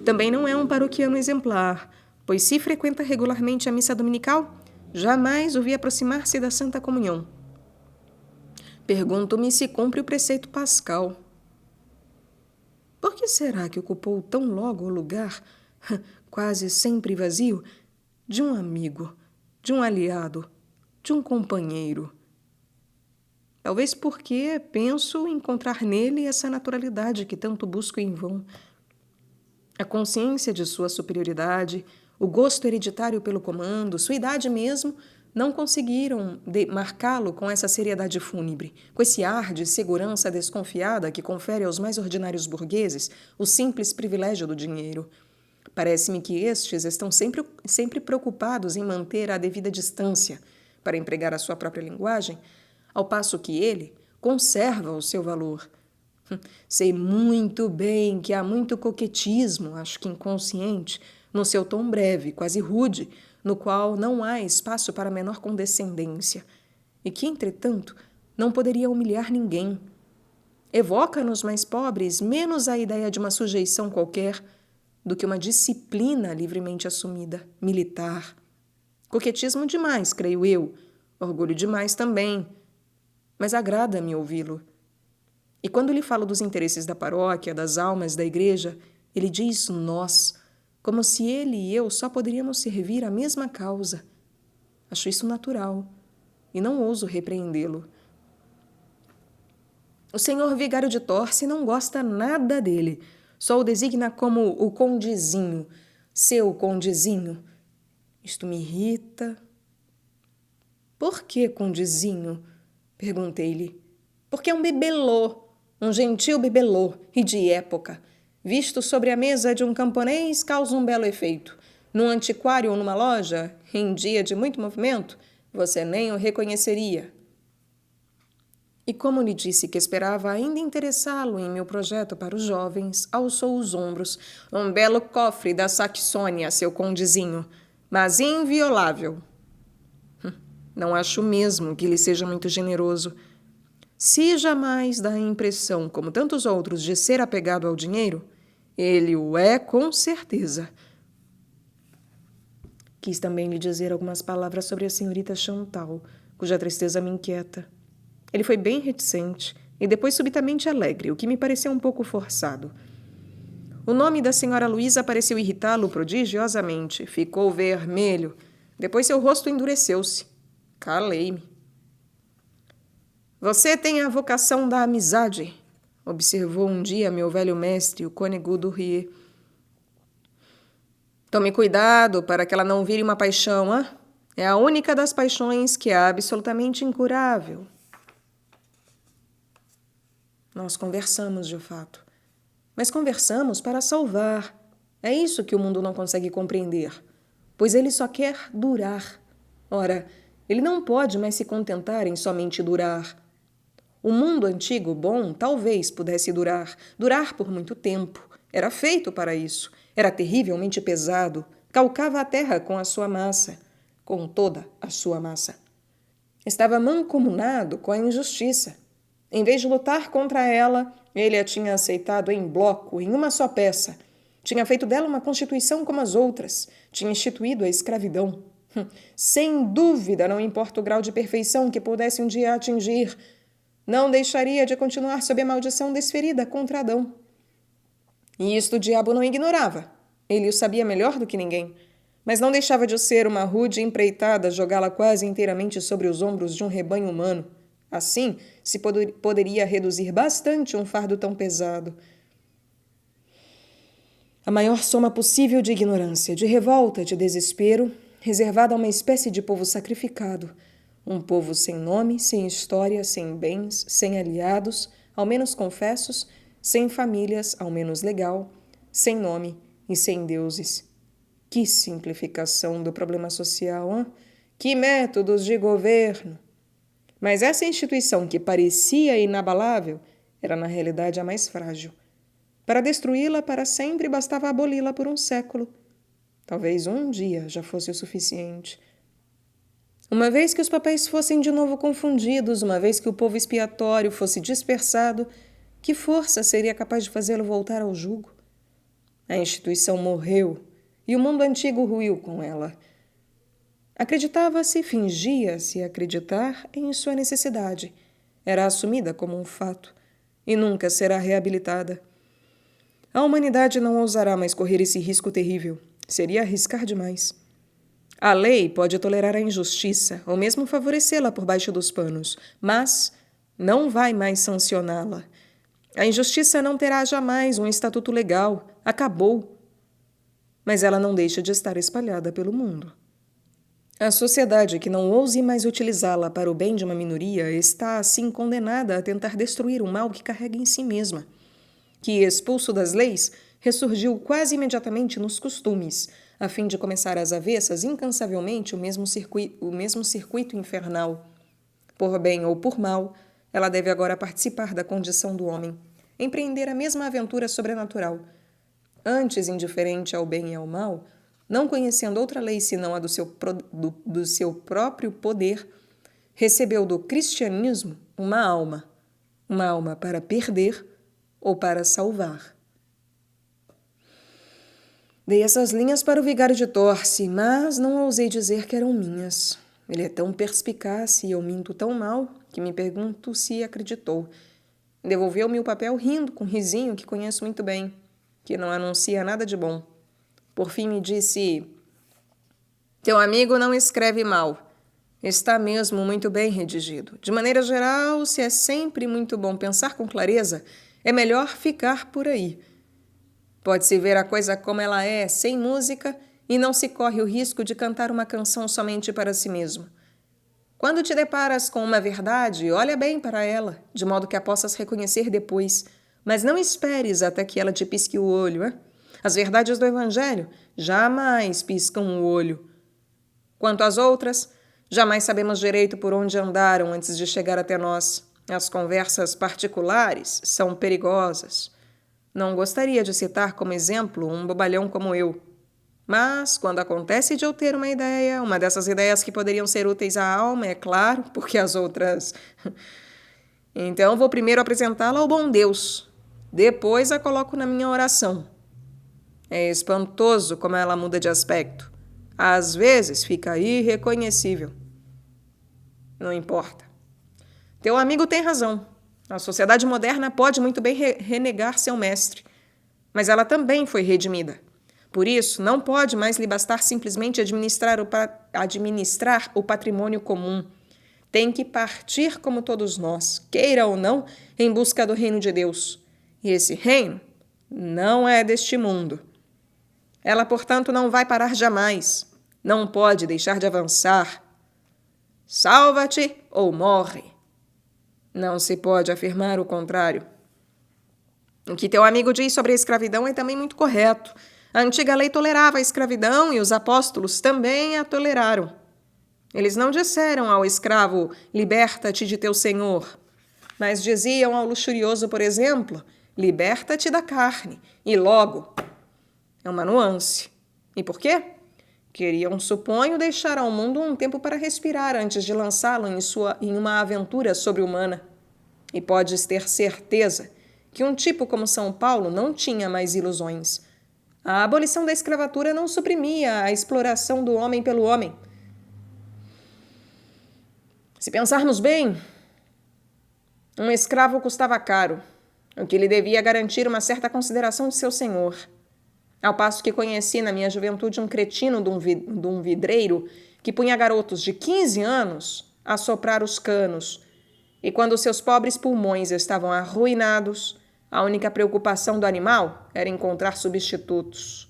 Também não é um paroquiano exemplar, pois se frequenta regularmente a missa dominical, jamais o vi aproximar-se da Santa Comunhão. Pergunto-me se cumpre o preceito pascal. Por que será que ocupou tão logo o lugar, quase sempre vazio, de um amigo, de um aliado, de um companheiro? Talvez porque penso encontrar nele essa naturalidade que tanto busco em vão. A consciência de sua superioridade, o gosto hereditário pelo comando, sua idade mesmo, não conseguiram marcá-lo com essa seriedade fúnebre, com esse ar de segurança desconfiada que confere aos mais ordinários burgueses o simples privilégio do dinheiro. Parece-me que estes estão sempre preocupados em manter a devida distância, para empregar a sua própria linguagem, ao passo que ele conserva o seu valor. Sei muito bem que há muito coquetismo, acho que inconsciente, no seu tom breve, quase rude, no qual não há espaço para a menor condescendência, e que, entretanto, não poderia humilhar ninguém. Evoca nos mais pobres menos a ideia de uma sujeição qualquer do que uma disciplina livremente assumida, militar. Coquetismo demais, creio eu, orgulho demais também, mas agrada-me ouvi-lo. E quando lhe falo dos interesses da paróquia, das almas da igreja, ele diz nós, como se ele e eu só poderíamos servir a mesma causa. Acho isso natural e não ouso repreendê-lo. O senhor vigário de Torce não gosta nada dele, só o designa como o condezinho, seu condezinho. Isto me irrita. Por que condezinho? Perguntei-lhe. Porque é um bibelô, um gentil bibelô e de época. Visto sobre a mesa de um camponês, causa um belo efeito. Num antiquário ou numa loja, em dia de muito movimento, você nem o reconheceria. E como lhe disse que esperava ainda interessá-lo em meu projeto para os jovens, alçou os ombros. Um belo cofre da Saxônia, seu condezinho, mas inviolável. Não acho mesmo que ele seja muito generoso. Se jamais dá a impressão, como tantos outros, de ser apegado ao dinheiro, ele o é com certeza. Quis também lhe dizer algumas palavras sobre a senhorita Chantal, cuja tristeza me inquieta. Ele foi bem reticente e depois subitamente alegre, o que me pareceu um pouco forçado. O nome da senhora Luísa pareceu irritá-lo prodigiosamente. Ficou vermelho. Depois seu rosto endureceu-se. Calei-me. Você tem a vocação da amizade, observou um dia meu velho mestre, o cônego do Rie. Tome cuidado para que ela não vire uma paixão, hein? É a única das paixões que é absolutamente incurável. Nós conversamos, de fato. Mas conversamos para salvar. É isso que o mundo não consegue compreender, pois ele só quer durar. Ora, ele não pode mais se contentar em somente durar. O mundo antigo bom talvez pudesse durar por muito tempo. Era feito para isso. Era terrivelmente pesado. Calcava a terra com a sua massa, com toda a sua massa. Estava mancomunado com a injustiça. Em vez de lutar contra ela, ele a tinha aceitado em bloco, em uma só peça. Tinha feito dela uma constituição como as outras. Tinha instituído a escravidão. Sem dúvida, não importa o grau de perfeição que pudesse um dia atingir, não deixaria de continuar sob a maldição desferida contra Adão. E isto o diabo não ignorava. Ele o sabia melhor do que ninguém. Mas não deixava de ser uma rude empreitada jogá-la quase inteiramente sobre os ombros de um rebanho humano. Assim, se poderia reduzir bastante um fardo tão pesado. A maior soma possível de ignorância, de revolta, de desespero, reservada a uma espécie de povo sacrificado. Um povo sem nome, sem história, sem bens, sem aliados, ao menos confessos, sem famílias, ao menos legal, sem nome e sem deuses. Que simplificação do problema social, hein? Que métodos de governo! Mas essa instituição que parecia inabalável era na realidade a mais frágil. Para destruí-la para sempre bastava aboli-la por um século. Talvez um dia já fosse o suficiente. Uma vez que os papéis fossem de novo confundidos, uma vez que o povo expiatório fosse dispersado, que força seria capaz de fazê-lo voltar ao jugo? A instituição morreu e o mundo antigo ruiu com ela. Acreditava-se, fingia-se acreditar em sua necessidade. Era assumida como um fato e nunca será reabilitada. A humanidade não ousará mais correr esse risco terrível. Seria arriscar demais. A lei pode tolerar a injustiça ou mesmo favorecê-la por baixo dos panos, mas não vai mais sancioná-la. A injustiça não terá jamais um estatuto legal. Acabou. Mas ela não deixa de estar espalhada pelo mundo. A sociedade que não ouse mais utilizá-la para o bem de uma minoria está, assim, condenada a tentar destruir o mal que carrega em si mesma, que, expulso das leis, ressurgiu quase imediatamente nos costumes, a fim de começar às avessas incansavelmente o mesmo circuito infernal. Por bem ou por mal, ela deve agora participar da condição do homem, empreender a mesma aventura sobrenatural. Antes indiferente ao bem e ao mal, não conhecendo outra lei senão a do seu próprio poder, recebeu do cristianismo uma alma para perder ou para salvar. Dei essas linhas para o vigário de Torce, mas não ousei dizer que eram minhas. Ele é tão perspicaz e eu minto tão mal que me pergunto se acreditou. Devolveu-me o papel rindo com um risinho que conheço muito bem, que não anuncia nada de bom. Por fim me disse: teu amigo não escreve mal. Está mesmo muito bem redigido. De maneira geral, se é sempre muito bom pensar com clareza, é melhor ficar por aí. Pode-se ver a coisa como ela é, sem música, e não se corre o risco de cantar uma canção somente para si mesmo. Quando te deparas com uma verdade, olha bem para ela, de modo que a possas reconhecer depois, mas não esperes até que ela te pisque o olho, hein? As verdades do Evangelho jamais piscam o olho. Quanto às outras, jamais sabemos direito por onde andaram antes de chegar até nós. As conversas particulares são perigosas. Não gostaria de citar como exemplo um bobalhão como eu. Mas, quando acontece de eu ter uma ideia, uma dessas ideias que poderiam ser úteis à alma, é claro, porque as outras... Então, vou primeiro apresentá-la ao bom Deus. Depois a coloco na minha oração. É espantoso como ela muda de aspecto. Às vezes fica irreconhecível. Não importa. Teu amigo tem razão. A sociedade moderna pode muito bem renegar seu mestre. Mas ela também foi redimida. Por isso, não pode mais lhe bastar simplesmente administrar o patrimônio comum. Tem que partir como todos nós, queira ou não, em busca do reino de Deus. E esse reino não é deste mundo. Ela, portanto, não vai parar jamais. Não pode deixar de avançar. Salva-te ou morre. Não se pode afirmar o contrário. O que teu amigo diz sobre a escravidão é também muito correto. A antiga lei tolerava a escravidão e os apóstolos também a toleraram. Eles não disseram ao escravo, liberta-te de teu senhor, mas diziam ao luxurioso, por exemplo, liberta-te da carne, e logo. É uma nuance. E por quê? Queriam, suponho, deixar ao mundo um tempo para respirar antes de lançá-lo em uma aventura sobre-humana. E podes ter certeza que um tipo como São Paulo não tinha mais ilusões. A abolição da escravatura não suprimia a exploração do homem pelo homem. Se pensarmos bem, um escravo custava caro, o que lhe devia garantir uma certa consideração de seu senhor. Ao passo que conheci na minha juventude um cretino de um vidreiro que punha garotos de 15 anos a soprar os canos, e quando seus pobres pulmões estavam arruinados, a única preocupação do animal era encontrar substitutos.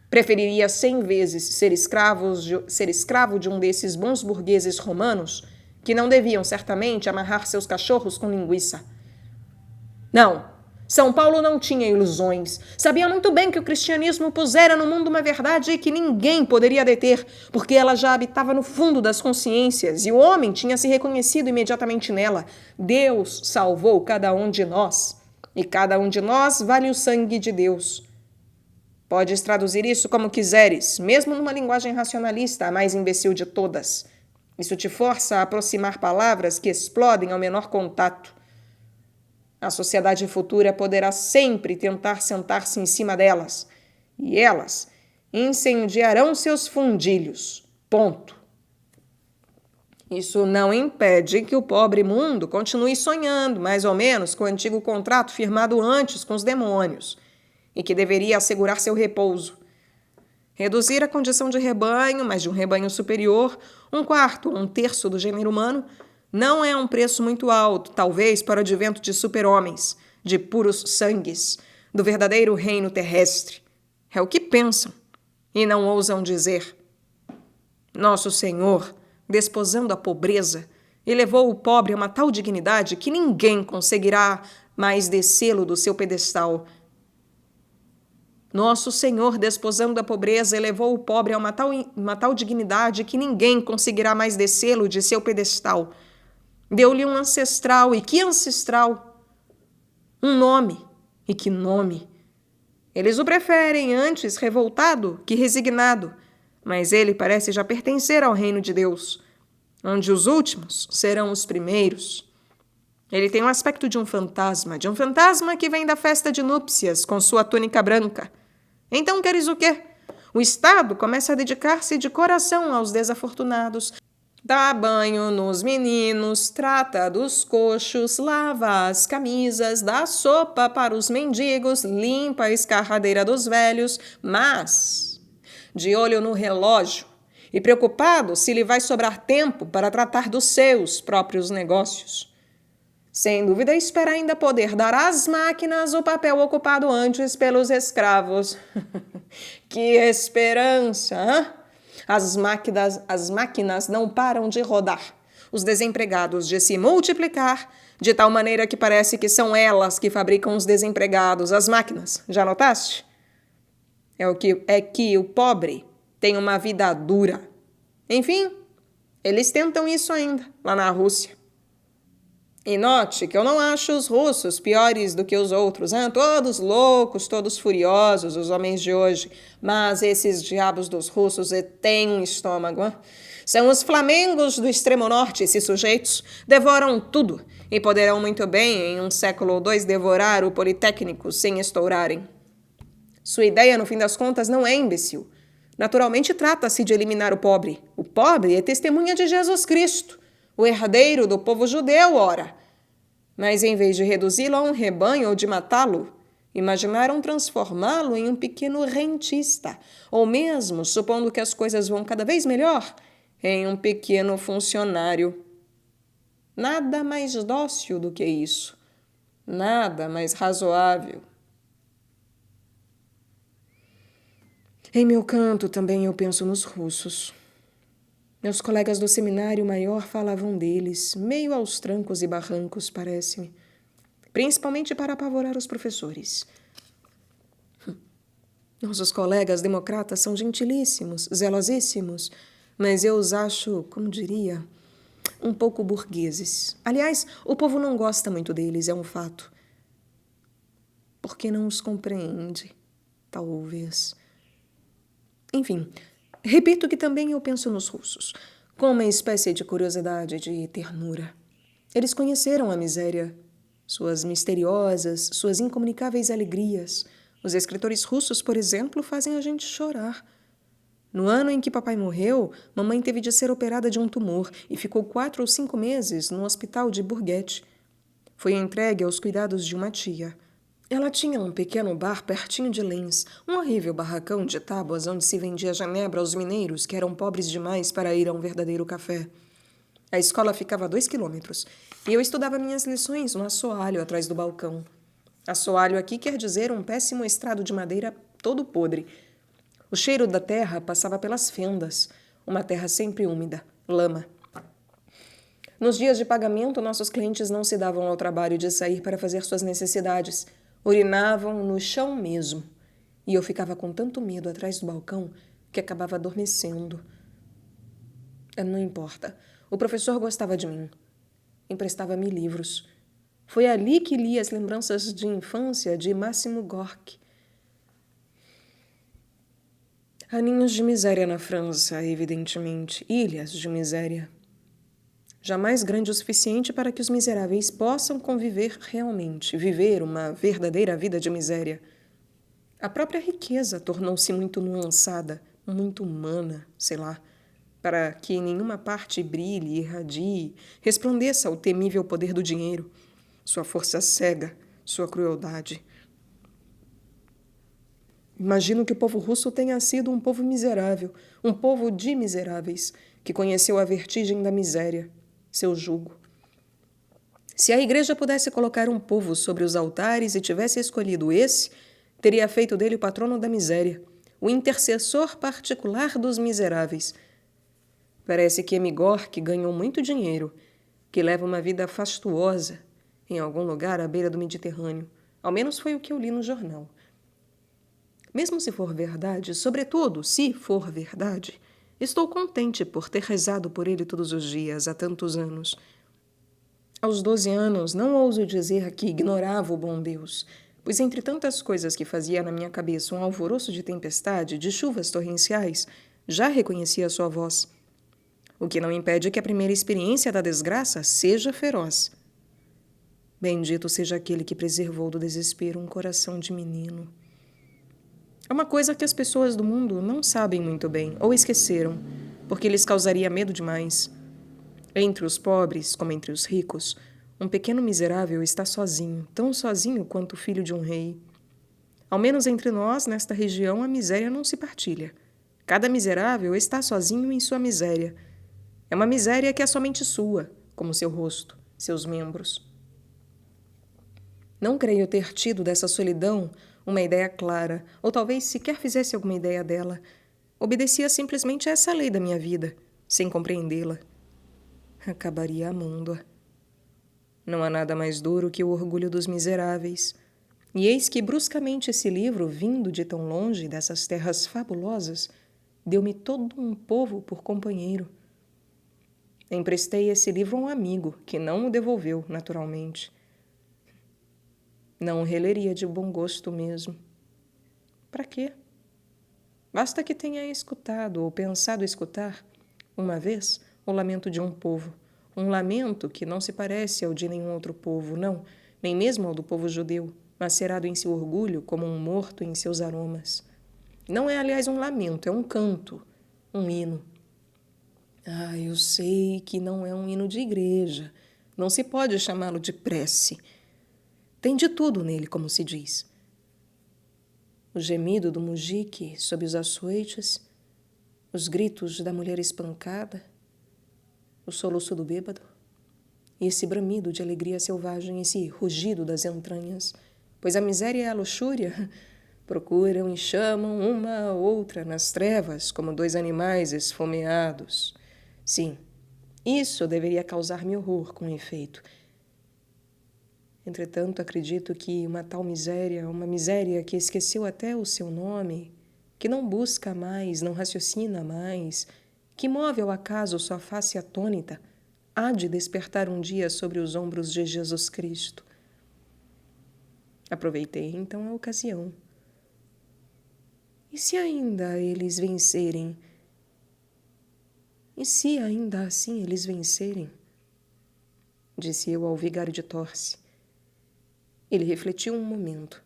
Preferiria 100 vezes ser escravo de um desses bons burgueses romanos que não deviam, certamente, amarrar seus cachorros com linguiça. Não, São Paulo não tinha ilusões. Sabia muito bem que o cristianismo pusera no mundo uma verdade que ninguém poderia deter, porque ela já habitava no fundo das consciências e o homem tinha se reconhecido imediatamente nela. Deus salvou cada um de nós, e cada um de nós vale o sangue de Deus. Podes traduzir isso como quiseres, mesmo numa linguagem racionalista, a mais imbecil de todas. Isso te força a aproximar palavras que explodem ao menor contato. A sociedade futura poderá sempre tentar sentar-se em cima delas, e elas incendiarão seus fundilhos. Ponto. Isso não impede que o pobre mundo continue sonhando, mais ou menos, com o antigo contrato firmado antes com os demônios, e que deveria assegurar seu repouso. Reduzir a condição de rebanho, mas de um rebanho superior, 1/4 ou 1/3 do gênero humano, não é um preço muito alto, talvez para o advento de super-homens, de puros sangues, do verdadeiro reino terrestre. É o que pensam e não ousam dizer. Nosso Senhor, desposando a pobreza, elevou o pobre a uma tal dignidade que ninguém conseguirá mais descê-lo do seu pedestal. Nosso Senhor, desposando a pobreza, elevou o pobre a uma tal dignidade que ninguém conseguirá mais descê-lo de seu pedestal. Deu-lhe um ancestral, e que ancestral? Um nome, e que nome? Eles o preferem antes revoltado que resignado, mas ele parece já pertencer ao reino de Deus, onde os últimos serão os primeiros. Ele tem o aspecto de um fantasma que vem da festa de núpcias com sua túnica branca. Então queres o quê? O Estado começa a dedicar-se de coração aos desafortunados, dá banho nos meninos, trata dos coxos, lava as camisas, dá sopa para os mendigos, limpa a escarradeira dos velhos, mas, de olho no relógio e preocupado se lhe vai sobrar tempo para tratar dos seus próprios negócios. Sem dúvida, espera ainda poder dar às máquinas o papel ocupado antes pelos escravos. Que esperança, hein? As máquinas não param de rodar, os desempregados de se multiplicar, de tal maneira que parece que são elas que fabricam os desempregados, as máquinas. Já notaste? É que o pobre tem uma vida dura. Enfim, eles tentam isso ainda, lá na Rússia. E note que eu não acho os russos piores do que os outros, hein? Todos loucos, todos furiosos, os homens de hoje. Mas esses diabos dos russos têm um estômago, hein? São os flamengos do extremo norte, esses sujeitos. Devoram tudo e poderão muito bem, em um século ou dois, devorar o Politécnico sem estourarem. Sua ideia, no fim das contas, não é imbecil. Naturalmente, trata-se de eliminar o pobre. O pobre é testemunha de Jesus Cristo, o herdeiro do povo judeu, ora. Mas em vez de reduzi-lo a um rebanho ou de matá-lo, imaginaram transformá-lo em um pequeno rentista, ou mesmo, supondo que as coisas vão cada vez melhor, em um pequeno funcionário. Nada mais dócil do que isso. Nada mais razoável. Em meu canto também eu penso nos russos. Meus colegas do seminário maior falavam deles, meio aos trancos e barrancos, parece-me. Principalmente para apavorar os professores. Nossos colegas democratas são gentilíssimos, zelosíssimos, mas eu os acho, como diria, um pouco burgueses. Aliás, o povo não gosta muito deles, é um fato. Porque não os compreende, talvez. Enfim, Repito que também eu penso nos russos, com uma espécie de curiosidade, de ternura. Eles conheceram a miséria, suas misteriosas, suas incomunicáveis alegrias. Os escritores russos, por exemplo, fazem a gente chorar. No ano em que papai morreu, mamãe teve de ser operada de um tumor e ficou 4 ou 5 meses no hospital de Burguete. Foi entregue aos cuidados de uma tia. Ela tinha um pequeno bar pertinho de Lens, um horrível barracão de tábuas onde se vendia genebra aos mineiros que eram pobres demais para ir a um verdadeiro café. A escola ficava a 2 quilômetros e eu estudava minhas lições no assoalho atrás do balcão. Assoalho aqui quer dizer um péssimo estrado de madeira todo podre. O cheiro da terra passava pelas fendas, uma terra sempre úmida, lama. Nos dias de pagamento, nossos clientes não se davam ao trabalho de sair para fazer suas necessidades. Urinavam no chão mesmo. E eu ficava com tanto medo atrás do balcão que acabava adormecendo. Não importa. O professor gostava de mim. Emprestava-me livros. Foi ali que li as lembranças de infância de Máximo Gorki. Há ninhos de miséria na França, evidentemente, ilhas de miséria. Jamais grande o suficiente para que os miseráveis possam conviver realmente, viver uma verdadeira vida de miséria. A própria riqueza tornou-se muito nuançada, muito humana, sei lá, para que em nenhuma parte brilhe, irradie, resplandeça o temível poder do dinheiro, sua força cega, sua crueldade. Imagino que o povo russo tenha sido um povo miserável, um povo de miseráveis, que conheceu a vertigem da miséria, seu jugo. Se a igreja pudesse colocar um povo sobre os altares e tivesse escolhido esse, teria feito dele o patrono da miséria, o intercessor particular dos miseráveis. Parece que Gorki ganhou muito dinheiro, que leva uma vida fastuosa em algum lugar à beira do Mediterrâneo. Ao menos foi o que eu li no jornal. Mesmo se for verdade, sobretudo se for verdade, estou contente por ter rezado por ele todos os dias há tantos anos. Aos 12 anos, não ouso dizer que ignorava o bom Deus, pois entre tantas coisas que fazia na minha cabeça um alvoroço de tempestade, de chuvas torrenciais, já reconhecia sua voz. O que não impede que a primeira experiência da desgraça seja feroz. Bendito seja aquele que preservou do desespero um coração de menino. É uma coisa que as pessoas do mundo não sabem muito bem, ou esqueceram, porque lhes causaria medo demais. Entre os pobres, como entre os ricos, um pequeno miserável está sozinho, tão sozinho quanto o filho de um rei. Ao menos entre nós, nesta região, a miséria não se partilha. Cada miserável está sozinho em sua miséria. É uma miséria que é somente sua, como seu rosto, seus membros. Não creio ter tido dessa solidão uma ideia clara, ou talvez sequer fizesse alguma ideia dela. Obedecia simplesmente a essa lei da minha vida, sem compreendê-la. Acabaria amando-a. Não há nada mais duro que o orgulho dos miseráveis. E eis que bruscamente esse livro, vindo de tão longe, dessas terras fabulosas, deu-me todo um povo por companheiro. Emprestei esse livro a um amigo, que não o devolveu, naturalmente. Não o releria de bom gosto mesmo. Para quê? Basta que tenha escutado ou pensado escutar, uma vez, o lamento de um povo. Um lamento que não se parece ao de nenhum outro povo, não, nem mesmo ao do povo judeu, macerado em seu orgulho como um morto em seus aromas. Não é, aliás, um lamento, é um canto, um hino. Eu sei que não é um hino de igreja. Não se pode chamá-lo de prece. Tem de tudo nele, como se diz. O gemido do mujique sob os açoites, os gritos da mulher espancada, o soluço do bêbado, e esse bramido de alegria selvagem, esse rugido das entranhas, pois a miséria e a luxúria procuram e chamam uma a outra nas trevas como dois animais esfomeados. Sim, isso deveria causar-me horror, com efeito. Entretanto, acredito que uma tal miséria, uma miséria que esqueceu até o seu nome, que não busca mais, não raciocina mais, que move ao acaso sua face atônita, há de despertar um dia sobre os ombros de Jesus Cristo. Aproveitei então a ocasião. E se ainda eles vencerem, E se ainda assim eles vencerem? Disse eu ao vigário de Torce. Ele refletiu um momento.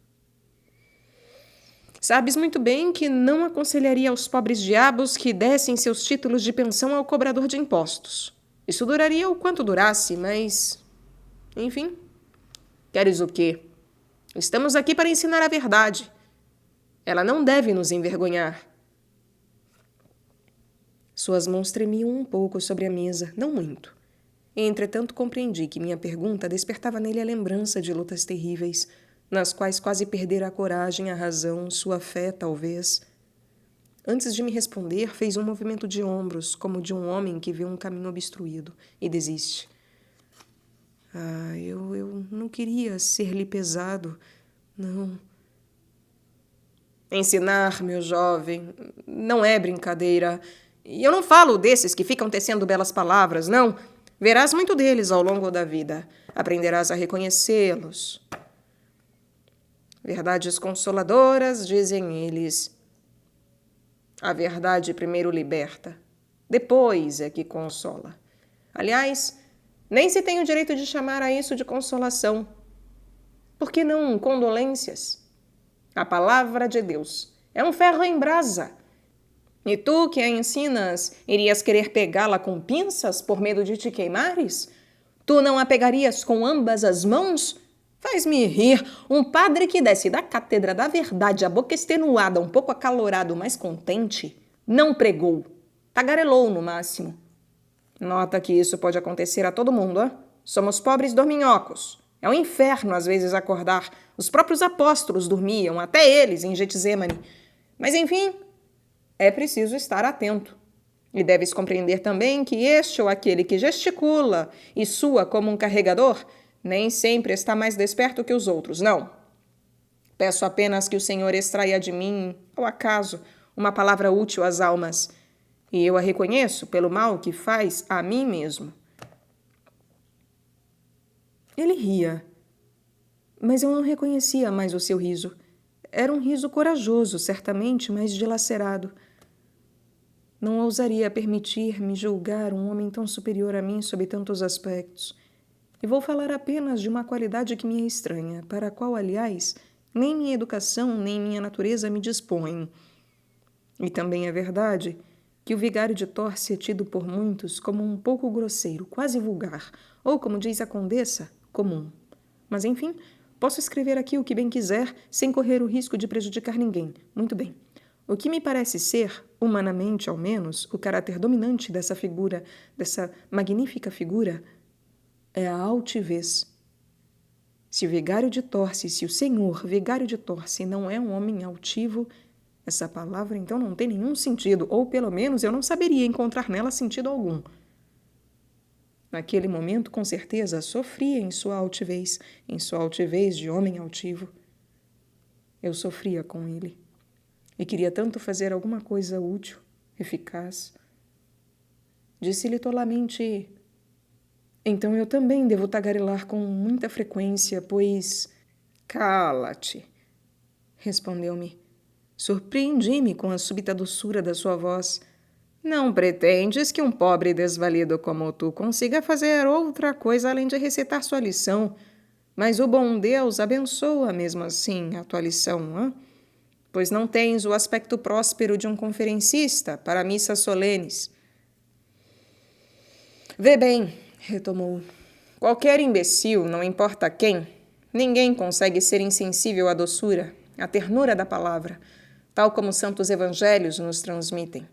Sabes muito bem que não aconselharia aos pobres diabos que dessem seus títulos de pensão ao cobrador de impostos. Isso duraria o quanto durasse, mas... Enfim. Queres o quê? Estamos aqui para ensinar a verdade. Ela não deve nos envergonhar. Suas mãos tremiam um pouco sobre a mesa, não muito. Entretanto, compreendi que minha pergunta despertava nele a lembrança de lutas terríveis, nas quais quase perdera a coragem, a razão, sua fé, talvez. Antes de me responder, fez um movimento de ombros, como de um homem que vê um caminho obstruído e desiste. Eu não queria ser-lhe pesado, não. Ensinar, meu jovem, não é brincadeira. E eu não falo desses que ficam tecendo belas palavras, não. Verás muito deles ao longo da vida. Aprenderás a reconhecê-los. Verdades consoladoras, dizem eles. A verdade primeiro liberta, depois é que consola. Aliás, nem se tem o direito de chamar a isso de consolação. Por que não condolências? A palavra de Deus é um ferro em brasa. E tu que a ensinas, irias querer pegá-la com pinças por medo de te queimares? Tu não a pegarias com ambas as mãos? Faz-me rir, um padre que desce da cátedra da verdade, a boca extenuada, um pouco acalorado, mas contente, não pregou, tagarelou no máximo. Nota que isso pode acontecer a todo mundo, hein? Somos pobres dorminhocos. É um inferno às vezes acordar. Os próprios apóstolos dormiam, até eles, em Getsemane. Mas enfim, é preciso estar atento. E deves compreender também que este ou aquele que gesticula e sua como um carregador nem sempre está mais desperto que os outros, não. Peço apenas que o Senhor extraia de mim, ao acaso, uma palavra útil às almas, e eu a reconheço pelo mal que faz a mim mesmo. Ele ria, mas eu não reconhecia mais o seu riso. Era um riso corajoso, certamente, mas dilacerado. Não ousaria permitir-me julgar um homem tão superior a mim sob tantos aspectos. E vou falar apenas de uma qualidade que me é estranha, para a qual, aliás, nem minha educação nem minha natureza me dispõem. E também é verdade que o vigário de Torce é tido por muitos como um pouco grosseiro, quase vulgar, ou, como diz a condessa, comum. Mas, enfim, posso escrever aqui o que bem quiser, sem correr o risco de prejudicar ninguém. Muito bem. O que me parece ser, humanamente ao menos, o caráter dominante dessa figura, dessa magnífica figura, é a altivez. Se o vigário de Torce, se o senhor vigário de Torce não é um homem altivo, essa palavra então não tem nenhum sentido, ou pelo menos eu não saberia encontrar nela sentido algum. Naquele momento, com certeza, sofria em sua altivez de homem altivo. Eu sofria com ele. E queria tanto fazer alguma coisa útil, eficaz. Disse-lhe tolamente: então eu também devo tagarelar com muita frequência, pois... Cala-te, respondeu-me. Surpreendi-me com a súbita doçura da sua voz. Não pretendes que um pobre desvalido como tu consiga fazer outra coisa além de recitar sua lição, mas o bom Deus abençoa mesmo assim a tua lição, hã? Pois não tens o aspecto próspero de um conferencista para missas solenes. Vê bem, retomou. Qualquer imbecil, não importa quem, ninguém consegue ser insensível à doçura, à ternura da palavra, tal como os santos evangelhos nos transmitem.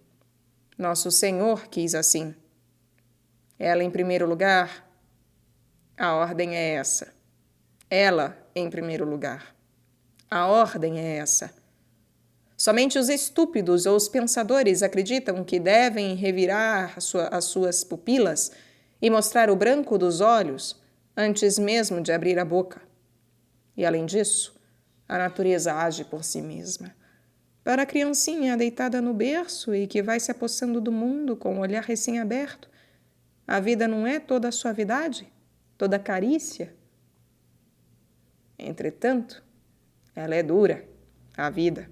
Nosso Senhor quis assim. Ela em primeiro lugar, a ordem é essa. Ela em primeiro lugar. A ordem é essa. Somente os estúpidos ou os pensadores acreditam que devem revirar as suas pupilas e mostrar o branco dos olhos antes mesmo de abrir a boca. E, além disso, a natureza age por si mesma. Para a criancinha deitada no berço e que vai se apossando do mundo com o olhar recém-aberto, a vida não é toda suavidade, toda carícia. Entretanto, ela é dura, a vida.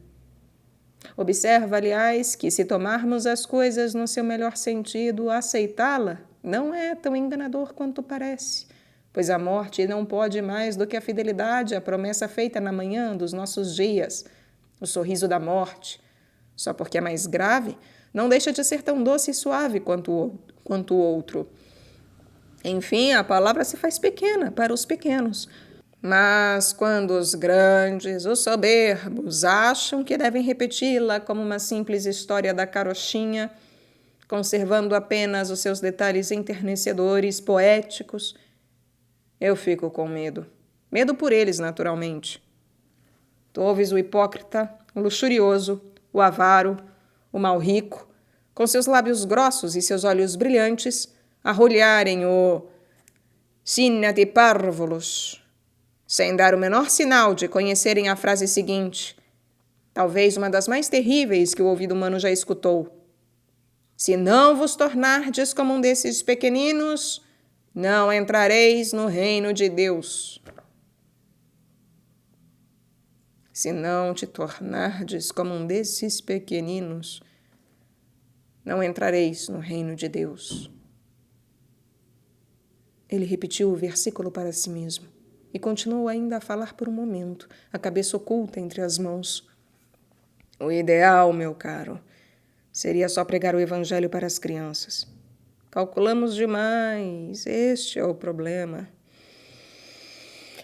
Observa, aliás, que se tomarmos as coisas no seu melhor sentido, aceitá-la não é tão enganador quanto parece, pois a morte não pode mais do que a fidelidade à promessa feita na manhã dos nossos dias, o sorriso da morte. Só porque é mais grave, não deixa de ser tão doce e suave quanto o outro. Enfim, a palavra se faz pequena para os pequenos. Mas quando os grandes, os soberbos, acham que devem repeti-la como uma simples história da carochinha, conservando apenas os seus detalhes enternecedores, poéticos, eu fico com medo. Medo por eles, naturalmente. Tu ouves o hipócrita, o luxurioso, o avaro, o mal rico, com seus lábios grossos e seus olhos brilhantes, arrulharem o Sina de Párvulos, sem dar o menor sinal de conhecerem a frase seguinte, talvez uma das mais terríveis que o ouvido humano já escutou. Se não vos tornardes como um desses pequeninos, não entrareis no reino de Deus. Se não te tornardes como um desses pequeninos, não entrareis no reino de Deus. Ele repetiu o versículo para si mesmo e continuou ainda a falar por um momento, a cabeça oculta entre as mãos. O ideal, meu caro, seria só pregar o evangelho para as crianças. Calculamos demais, este é o problema.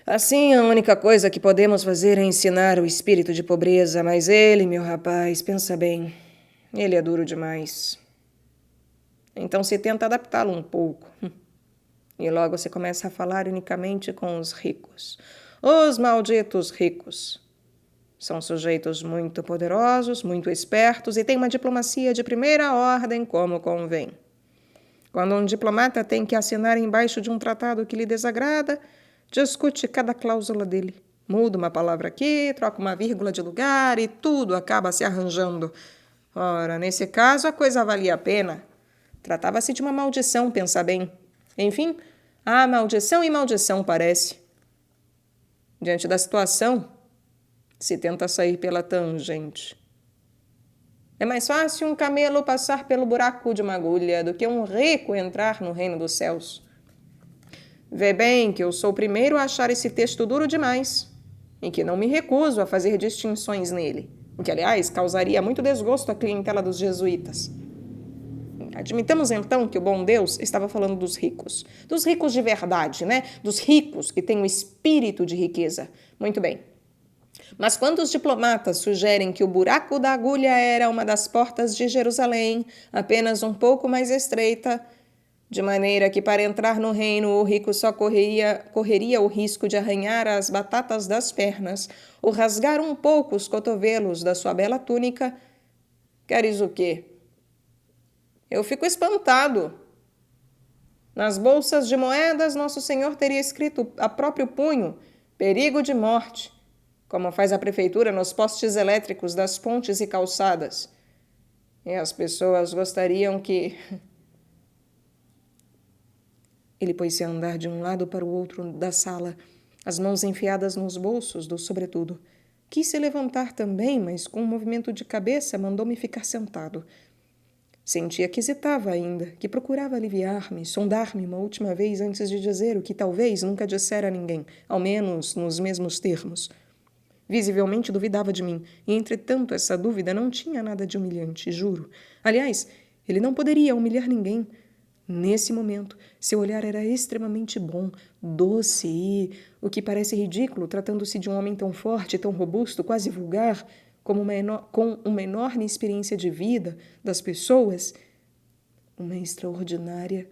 Assim, a única coisa que podemos fazer é ensinar o espírito de pobreza, mas ele, meu rapaz, pensa bem, ele é duro demais. Então se tenta adaptá-lo um pouco. E logo se começa a falar unicamente com os ricos. Os malditos ricos. São sujeitos muito poderosos, muito espertos e têm uma diplomacia de primeira ordem como convém. Quando um diplomata tem que assinar embaixo de um tratado que lhe desagrada, discute cada cláusula dele. Muda uma palavra aqui, troca uma vírgula de lugar e tudo acaba se arranjando. Ora, nesse caso a coisa valia a pena. Tratava-se de uma maldição, pensa bem. Enfim, há maldição e maldição, parece. Diante da situação, se tenta sair pela tangente. É mais fácil um camelo passar pelo buraco de uma agulha do que um rico entrar no reino dos céus. Vê bem que eu sou o primeiro a achar esse texto duro demais e que não me recuso a fazer distinções nele, o que, aliás, causaria muito desgosto à clientela dos jesuítas. Admitamos, então, que o bom Deus estava falando dos ricos de verdade, né? Dos ricos que têm o espírito de riqueza. Muito bem. Mas quando os diplomatas sugerem que o buraco da agulha era uma das portas de Jerusalém, apenas um pouco mais estreita, de maneira que para entrar no reino o rico só correria o risco de arranhar as batatas das pernas ou rasgar um pouco os cotovelos da sua bela túnica, queres o quê? Eu fico espantado. Nas bolsas de moedas, Nosso Senhor teria escrito a próprio punho, perigo de morte, como faz a prefeitura nos postes elétricos das pontes e calçadas. E as pessoas gostariam que... Ele pôs-se a andar de um lado para o outro da sala, as mãos enfiadas nos bolsos do sobretudo. Quis se levantar também, mas com um movimento de cabeça mandou-me ficar sentado. Sentia que hesitava ainda, que procurava aliviar-me, sondar-me uma última vez antes de dizer o que talvez nunca dissera a ninguém, ao menos nos mesmos termos. Visivelmente duvidava de mim, e entretanto essa dúvida não tinha nada de humilhante, juro. Aliás, ele não poderia humilhar ninguém. Nesse momento, seu olhar era extremamente bom, doce e, o que parece ridículo, tratando-se de um homem tão forte, tão robusto, quase vulgar, com uma enorme experiência de vida das pessoas, uma extraordinária,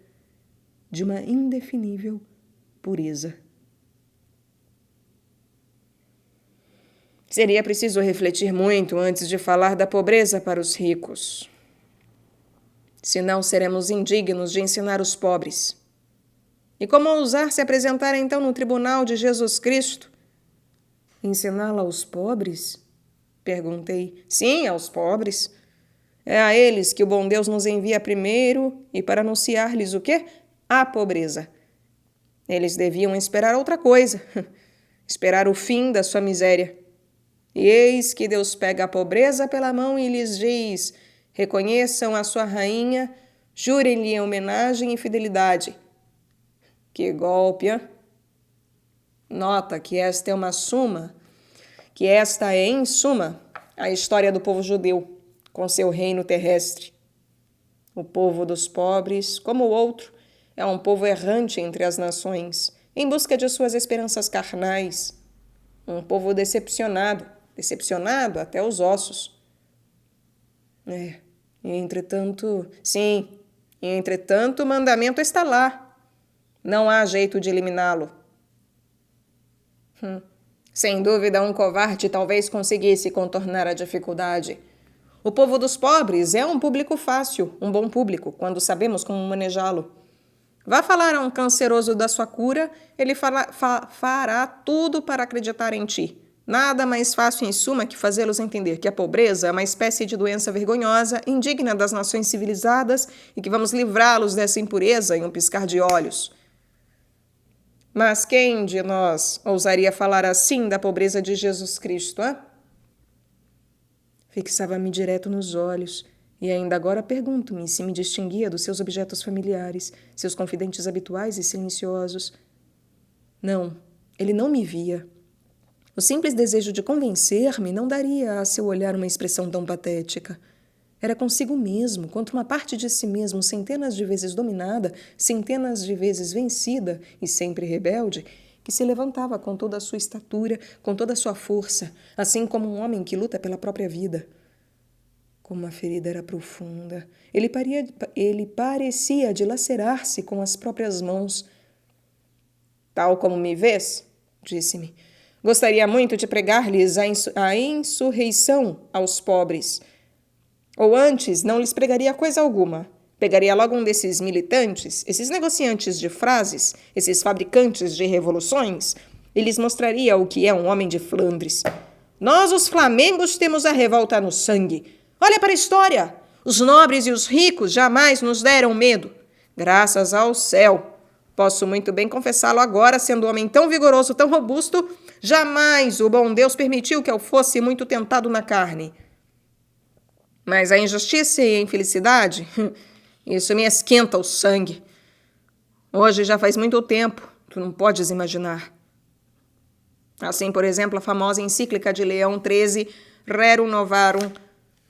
de uma indefinível pureza. Seria preciso refletir muito antes de falar da pobreza para os ricos. Senão seremos indignos de ensinar os pobres. E como ousar se apresentar então no tribunal de Jesus Cristo? Ensiná-la aos pobres? Perguntei. Sim, aos pobres. É a eles que o bom Deus nos envia primeiro e para anunciar-lhes o quê? A pobreza. Eles deviam esperar outra coisa. Esperar o fim da sua miséria. E eis que Deus pega a pobreza pela mão e lhes diz: reconheçam a sua rainha, jurem-lhe homenagem e fidelidade. Que golpe, hein? Nota que esta é, em suma, a história do povo judeu, com seu reino terrestre. O povo dos pobres, como o outro, é um povo errante entre as nações, em busca de suas esperanças carnais. Um povo decepcionado até os ossos. Entretanto, o mandamento está lá. Não há jeito de eliminá-lo. Sem dúvida, um covarde talvez conseguisse contornar a dificuldade. O povo dos pobres é um público fácil, um bom público, quando sabemos como manejá-lo. Vá falar a um canceroso da sua cura, ele fará tudo para acreditar em ti. Nada mais fácil, em suma, que fazê-los entender que a pobreza é uma espécie de doença vergonhosa, indigna das nações civilizadas e que vamos livrá-los dessa impureza em um piscar de olhos. Mas quem de nós ousaria falar assim da pobreza de Jesus Cristo, hein? Fixava-me direto nos olhos e ainda agora pergunto-me se me distinguia dos seus objetos familiares, seus confidentes habituais e silenciosos. Não, ele não me via. O simples desejo de convencer-me não daria a seu olhar uma expressão tão patética. Era consigo mesmo, contra uma parte de si mesmo centenas de vezes dominada, centenas de vezes vencida e sempre rebelde, que se levantava com toda a sua estatura, com toda a sua força, assim como um homem que luta pela própria vida. Como a ferida era profunda, ele parecia dilacerar-se com as próprias mãos. Tal como me vês, disse-me, gostaria muito de pregar-lhes a insurreição aos pobres. Ou antes, não lhes pregaria coisa alguma. Pegaria logo um desses militantes, esses negociantes de frases, esses fabricantes de revoluções, e lhes mostraria o que é um homem de Flandres. Nós, os flamengos, temos a revolta no sangue. Olha para a história! Os nobres e os ricos jamais nos deram medo. Graças ao céu! Posso muito bem confessá-lo agora, sendo um homem tão vigoroso, tão robusto, jamais o bom Deus permitiu que eu fosse muito tentado na carne. Mas a injustiça e a infelicidade, isso me esquenta o sangue. Hoje já faz muito tempo, tu não podes imaginar. Assim, por exemplo, a famosa encíclica de Leão XIII, Rerum Novarum.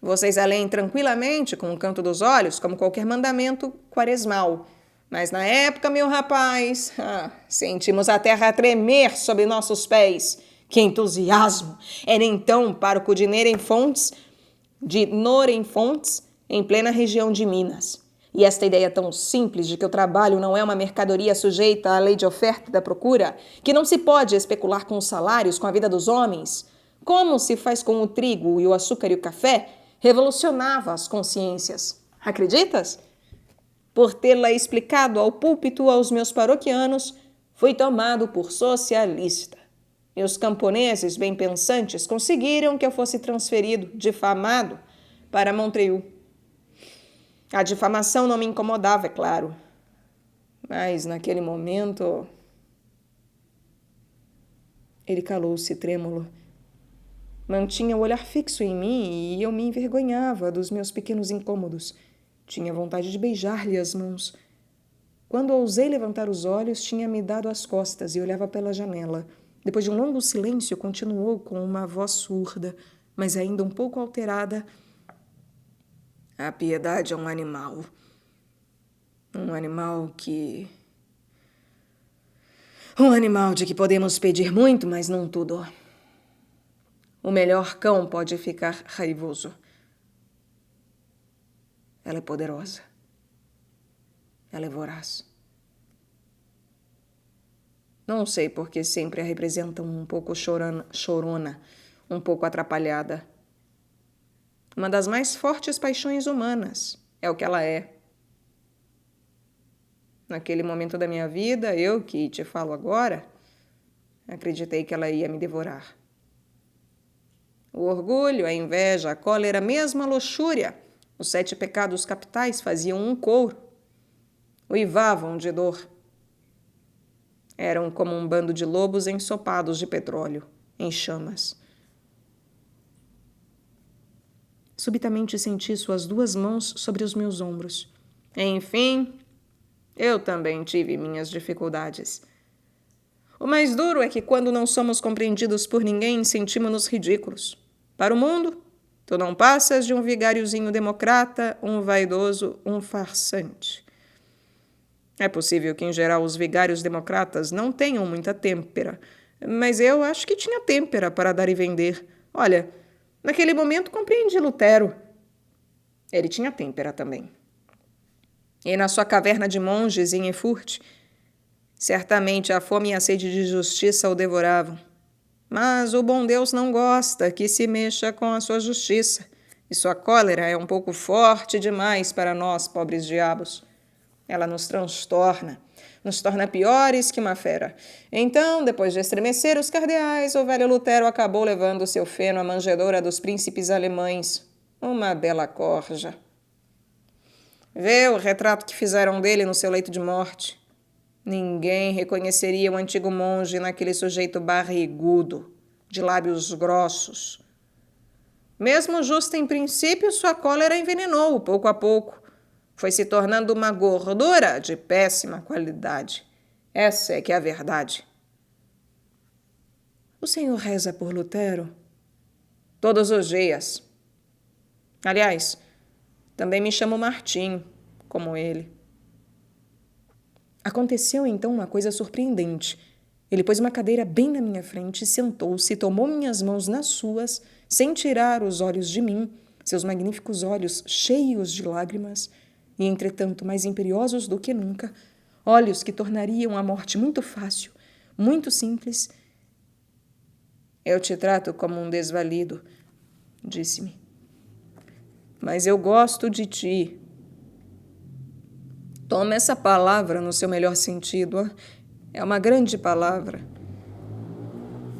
Vocês a leem tranquilamente, com o canto dos olhos, como qualquer mandamento quaresmal. Mas na época, meu rapaz, sentimos a terra tremer sob nossos pés. Que entusiasmo! Era então pároco de Norenfontes, em plena região de Minas. E esta ideia tão simples de que o trabalho não é uma mercadoria sujeita à lei de oferta e da procura, que não se pode especular com os salários, com a vida dos homens, como se faz com o trigo e o açúcar e o café, revolucionava as consciências. Acreditas? Por tê-la explicado ao púlpito aos meus paroquianos, fui tomado por socialista. E os camponeses bem pensantes conseguiram que eu fosse transferido, difamado, para Montreuil. A difamação não me incomodava, é claro. Mas, naquele momento... Ele calou-se, trêmulo. Mantinha o olhar fixo em mim e eu me envergonhava dos meus pequenos incômodos. Tinha vontade de beijar-lhe as mãos. Quando ousei levantar os olhos, tinha-me dado as costas e olhava pela janela. Depois de um longo silêncio, continuou com uma voz surda, mas ainda um pouco alterada. A piedade é um animal. Um animal de que podemos pedir muito, mas não tudo. O melhor cão pode ficar raivoso. Ela é poderosa. Ela é voraz. Não sei por que sempre a representam um pouco chorona, um pouco atrapalhada. Uma das mais fortes paixões humanas. É o que ela é. Naquele momento da minha vida, eu que te falo agora, acreditei que ela ia me devorar. O orgulho, a inveja, a cólera, mesmo a luxúria, os 7 pecados capitais faziam um coro. Uivavam de dor. Eram como um bando de lobos ensopados de petróleo, em chamas. Subitamente senti suas 2 mãos sobre os meus ombros. Enfim, eu também tive minhas dificuldades. O mais duro é que quando não somos compreendidos por ninguém, sentimos-nos ridículos. Para o mundo, tu não passas de um vigáriozinho democrata, um vaidoso, um farsante. É possível que, em geral, os vigários democratas não tenham muita têmpera, mas eu acho que tinha têmpera para dar e vender. Olha, naquele momento compreendi Lutero. Ele tinha têmpera também. E na sua caverna de monges em Erfurt, certamente a fome e a sede de justiça o devoravam. Mas o bom Deus não gosta que se mexa com a sua justiça, e sua cólera é um pouco forte demais para nós, pobres diabos. Ela nos transtorna, nos torna piores que uma fera. Então, depois de estremecer os cardeais, o velho Lutero acabou levando seu feno à manjedoura dos príncipes alemães. Uma bela corja. Vê o retrato que fizeram dele no seu leito de morte. Ninguém reconheceria o antigo monge naquele sujeito barrigudo, de lábios grossos. Mesmo justo em princípio, sua cólera envenenou-o pouco a pouco. Foi se tornando uma gordura de péssima qualidade. Essa é que é a verdade. O senhor reza por Lutero? Todos os dias. Aliás, também me chamo Martim, como ele. Aconteceu então uma coisa surpreendente. Ele pôs uma cadeira bem na minha frente, sentou-se, tomou minhas mãos nas suas, sem tirar os olhos de mim, seus magníficos olhos cheios de lágrimas, e, entretanto, mais imperiosos do que nunca, olhos que tornariam a morte muito fácil, muito simples. Eu te trato como um desvalido, disse-me. Mas eu gosto de ti. Toma essa palavra no seu melhor sentido. É uma grande palavra.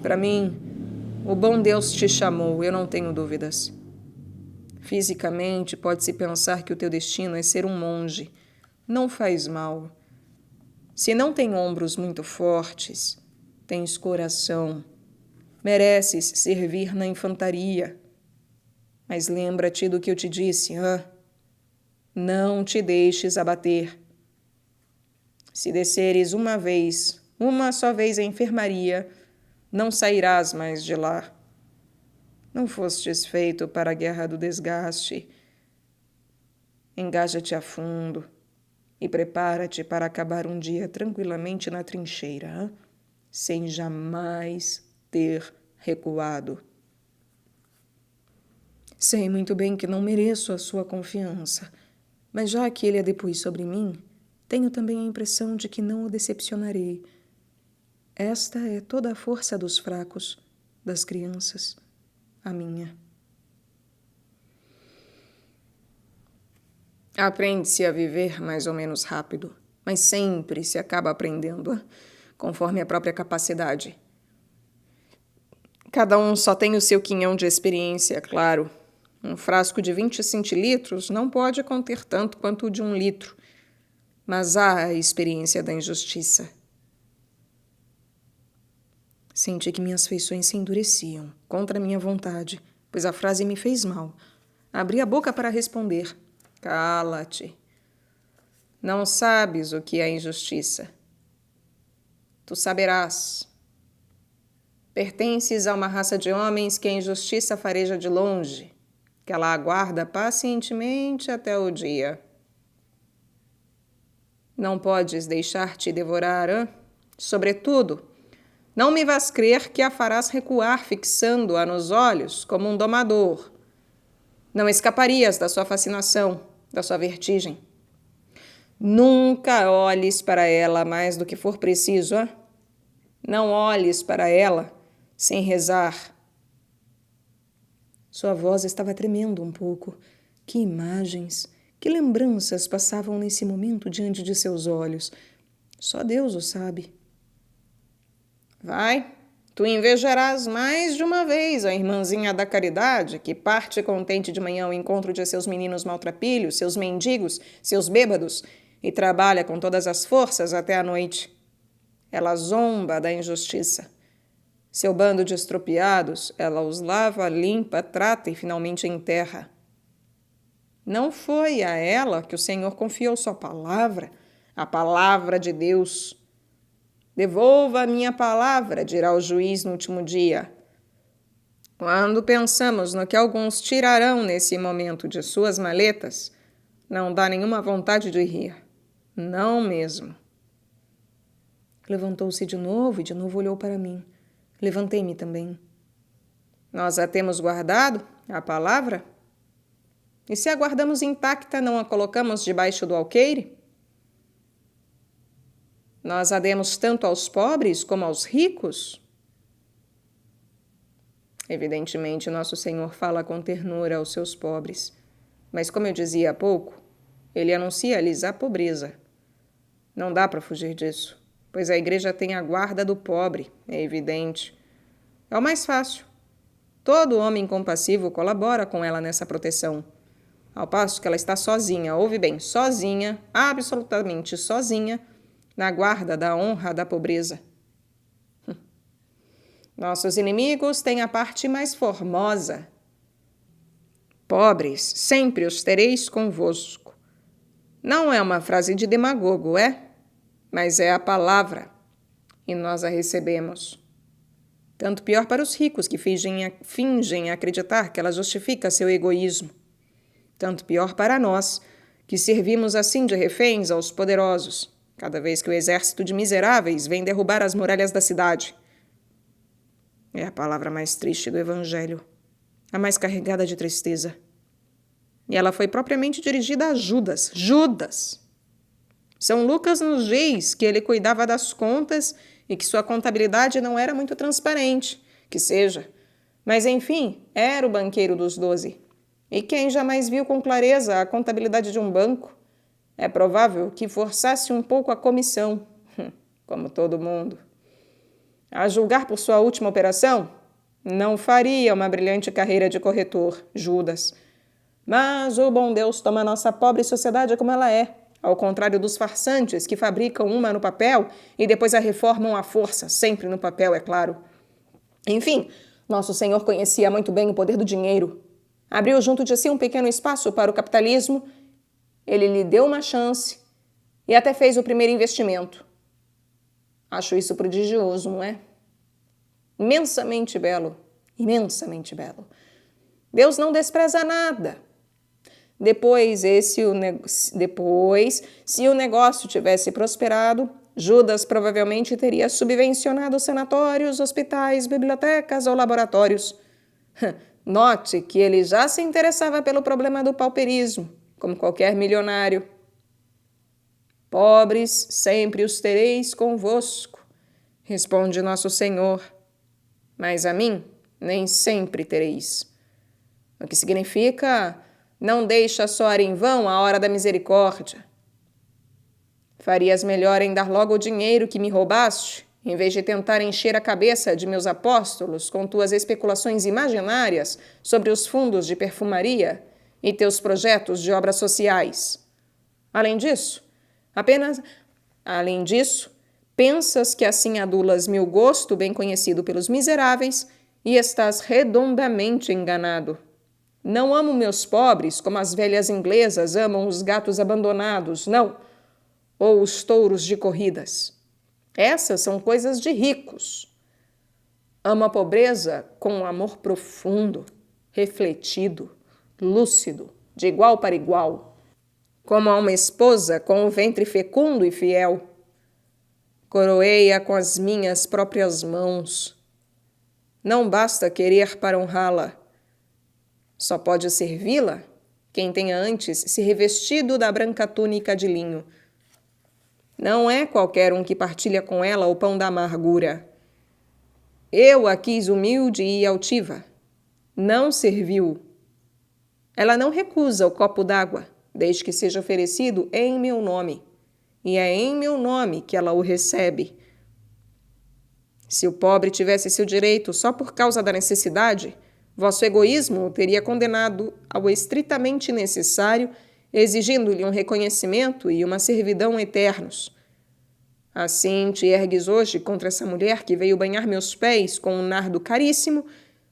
Para mim, o bom Deus te chamou, eu não tenho dúvidas. Fisicamente, pode-se pensar que o teu destino é ser um monge. Não faz mal. Se não tem ombros muito fortes, tens coração. Mereces servir na infantaria. Mas lembra-te do que eu te disse, Não te deixes abater. Se desceres uma só vez à enfermaria, não sairás mais de lá. Não fostes feito para a guerra do desgaste. Engaja-te a fundo e prepara-te para acabar um dia tranquilamente na trincheira, sem jamais ter recuado. Sei muito bem que não mereço a sua confiança, mas já que ele a depus sobre mim, tenho também a impressão de que não o decepcionarei. Esta é toda a força dos fracos, das crianças, a minha. Aprende-se a viver mais ou menos rápido, mas sempre se acaba aprendendo, conforme a própria capacidade. Cada um só tem o seu quinhão de experiência, é claro. Um frasco de 20 centilitros não pode conter tanto quanto o de 1 litro, mas há a experiência da injustiça. Senti que minhas feições se endureciam, contra minha vontade, pois a frase me fez mal. Abri a boca para responder. Cala-te. Não sabes o que é injustiça. Tu saberás. Pertences a uma raça de homens que a injustiça fareja de longe, que ela aguarda pacientemente até o dia. Não podes deixar-te devorar, Sobretudo, não me vás crer que a farás recuar fixando-a nos olhos como um domador. Não escaparias da sua fascinação, da sua vertigem. Nunca olhes para ela mais do que for preciso, Não olhes para ela sem rezar. Sua voz estava tremendo um pouco. Que imagens, que lembranças passavam nesse momento diante de seus olhos. Só Deus o sabe. Vai, tu invejarás mais de uma vez a irmãzinha da caridade, que parte contente de manhã ao encontro de seus meninos maltrapilhos, seus mendigos, seus bêbados, e trabalha com todas as forças até a noite. Ela zomba da injustiça. Seu bando de estropiados, ela os lava, limpa, trata e finalmente enterra. Não foi a ela que o Senhor confiou sua palavra, a palavra de Deus. Devolva a minha palavra, dirá o juiz no último dia. Quando pensamos no que alguns tirarão nesse momento de suas maletas, não dá nenhuma vontade de rir. Não mesmo. Levantou-se de novo e de novo olhou para mim. Levantei-me também. Nós a temos guardado, a palavra? E se a guardamos intacta, não a colocamos debaixo do alqueire? Nós a demos tanto aos pobres como aos ricos? Evidentemente, nosso Senhor fala com ternura aos seus pobres, mas como eu dizia há pouco, ele anuncia-lhes a pobreza. Não dá para fugir disso, pois a igreja tem a guarda do pobre, é evidente. É o mais fácil. Todo homem compassivo colabora com ela nessa proteção, ao passo que ela está sozinha, ouve bem, sozinha, absolutamente sozinha, na guarda da honra da pobreza. Nossos inimigos têm a parte mais formosa. Pobres, sempre os tereis convosco. Não é uma frase de demagogo, é? Mas é a palavra, e nós a recebemos. Tanto pior para os ricos que fingem acreditar que ela justifica seu egoísmo. Tanto pior para nós, que servimos assim de reféns aos poderosos, cada vez que o exército de miseráveis vem derrubar as muralhas da cidade. É a palavra mais triste do Evangelho, a mais carregada de tristeza. E ela foi propriamente dirigida a Judas. Judas! São Lucas nos diz que ele cuidava das contas e que sua contabilidade não era muito transparente, que seja. Mas, enfim, era o banqueiro dos 12. E quem jamais viu com clareza a contabilidade de um banco? É provável que forçasse um pouco a comissão, como todo mundo. A julgar por sua última operação, não faria uma brilhante carreira de corretor, Judas. Mas o bom Deus toma nossa pobre sociedade como ela é, ao contrário dos farsantes que fabricam uma no papel e depois a reformam à força, sempre no papel, é claro. Enfim, nosso Senhor conhecia muito bem o poder do dinheiro. Abriu junto de si um pequeno espaço para o capitalismo, ele lhe deu uma chance e até fez o primeiro investimento. Acho isso prodigioso, não é? Imensamente belo, imensamente belo. Deus não despreza nada. Depois, se o negócio tivesse prosperado, Judas provavelmente teria subvencionado sanatórios, hospitais, bibliotecas ou laboratórios. Note que ele já se interessava pelo problema do pauperismo, como qualquer milionário. Pobres sempre os tereis convosco, responde nosso Senhor, mas a mim nem sempre tereis. O que significa, não deixa soar em vão a hora da misericórdia. Farias melhor em dar logo o dinheiro que me roubaste, em vez de tentar encher a cabeça de meus apóstolos com tuas especulações imaginárias sobre os fundos de perfumaria e teus projetos de obras sociais. Além disso, pensas que assim adulas meu gosto bem conhecido pelos miseráveis e estás redondamente enganado. Não amo meus pobres como as velhas inglesas amam os gatos abandonados, não, ou os touros de corridas. Essas são coisas de ricos. Amo a pobreza com um amor profundo, refletido, lúcido, de igual para igual, como a uma esposa com o ventre fecundo e fiel. Coroei-a com as minhas próprias mãos. Não basta querer para honrá-la. Só pode servi-la quem tenha antes se revestido da branca túnica de linho. Não é qualquer um que partilha com ela o pão da amargura. Eu a quis humilde e altiva. Não serviu. Ela não recusa o copo d'água, desde que seja oferecido em meu nome. E é em meu nome que ela o recebe. Se o pobre tivesse seu direito só por causa da necessidade, vosso egoísmo o teria condenado ao estritamente necessário, exigindo-lhe um reconhecimento e uma servidão eternos. Assim te ergues hoje contra essa mulher que veio banhar meus pés com um nardo caríssimo,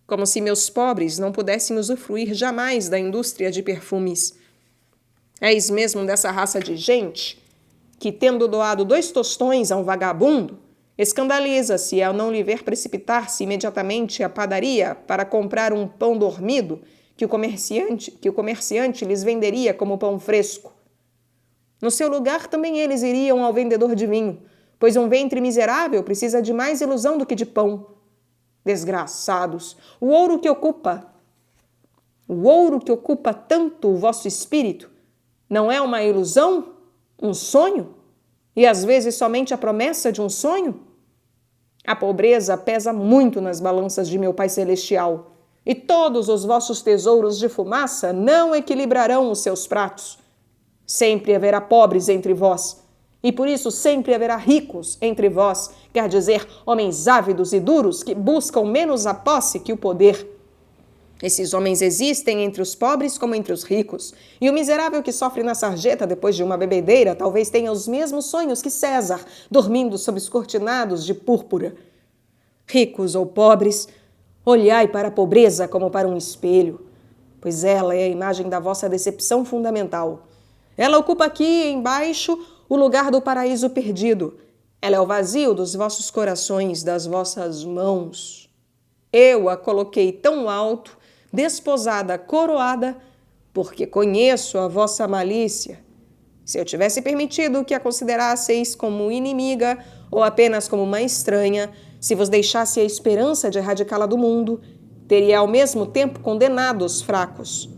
como se meus pobres não pudessem usufruir jamais da indústria de perfumes. És mesmo dessa raça de gente que, tendo doado 2 tostões a um vagabundo, escandaliza-se ao não lhe ver precipitar-se imediatamente à padaria para comprar um pão dormido que o comerciante lhes venderia como pão fresco. No seu lugar, também eles iriam ao vendedor de vinho, pois um ventre miserável precisa de mais ilusão do que de pão. Desgraçados, o ouro que ocupa tanto o vosso espírito, não é uma ilusão? Um sonho? E às vezes somente a promessa de um sonho? A pobreza pesa muito nas balanças de meu Pai Celestial, e todos os vossos tesouros de fumaça não equilibrarão os seus pratos. Sempre haverá pobres entre vós, e por isso sempre haverá ricos entre vós, quer dizer, homens ávidos e duros que buscam menos a posse que o poder. Esses homens existem entre os pobres como entre os ricos, e o miserável que sofre na sarjeta depois de uma bebedeira talvez tenha os mesmos sonhos que César, dormindo sob os cortinados de púrpura. Ricos ou pobres, olhai para a pobreza como para um espelho, pois ela é a imagem da vossa decepção fundamental. Ela ocupa aqui, embaixo, o lugar do paraíso perdido. Ela é o vazio dos vossos corações, das vossas mãos. Eu a coloquei tão alto, desposada, coroada, porque conheço a vossa malícia. Se eu tivesse permitido que a considerasseis como inimiga ou apenas como uma estranha, se vos deixasse a esperança de erradicá-la do mundo, teria ao mesmo tempo condenado os fracos.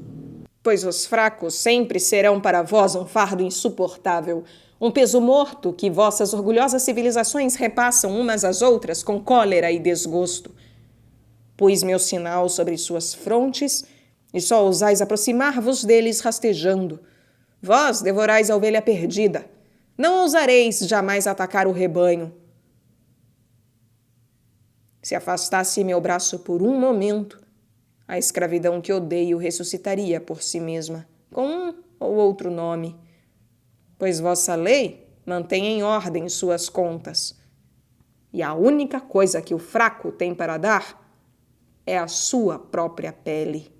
Pois os fracos sempre serão para vós um fardo insuportável, um peso morto que vossas orgulhosas civilizações repassam umas às outras com cólera e desgosto. Pus meu sinal sobre suas frontes, e só ousais aproximar-vos deles rastejando. Vós devorais a ovelha perdida. Não ousareis jamais atacar o rebanho. Se afastasse meu braço por um momento, a escravidão que odeio ressuscitaria por si mesma, com um ou outro nome. Pois vossa lei mantém em ordem suas contas. E a única coisa que o fraco tem para dar é a sua própria pele.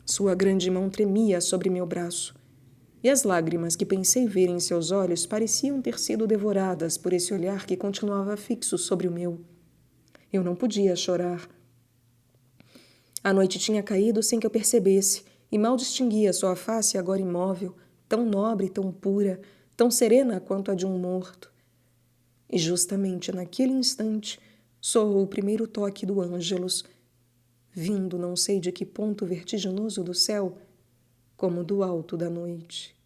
Sua grande mão tremia sobre meu braço, e as lágrimas que pensei ver em seus olhos pareciam ter sido devoradas por esse olhar que continuava fixo sobre o meu. Eu não podia chorar. A noite tinha caído sem que eu percebesse, e mal distinguia sua face agora imóvel, tão nobre, tão pura, tão serena quanto a de um morto. E justamente naquele instante soou o primeiro toque do Ângelus, vindo não sei de que ponto vertiginoso do céu, como do alto da noite.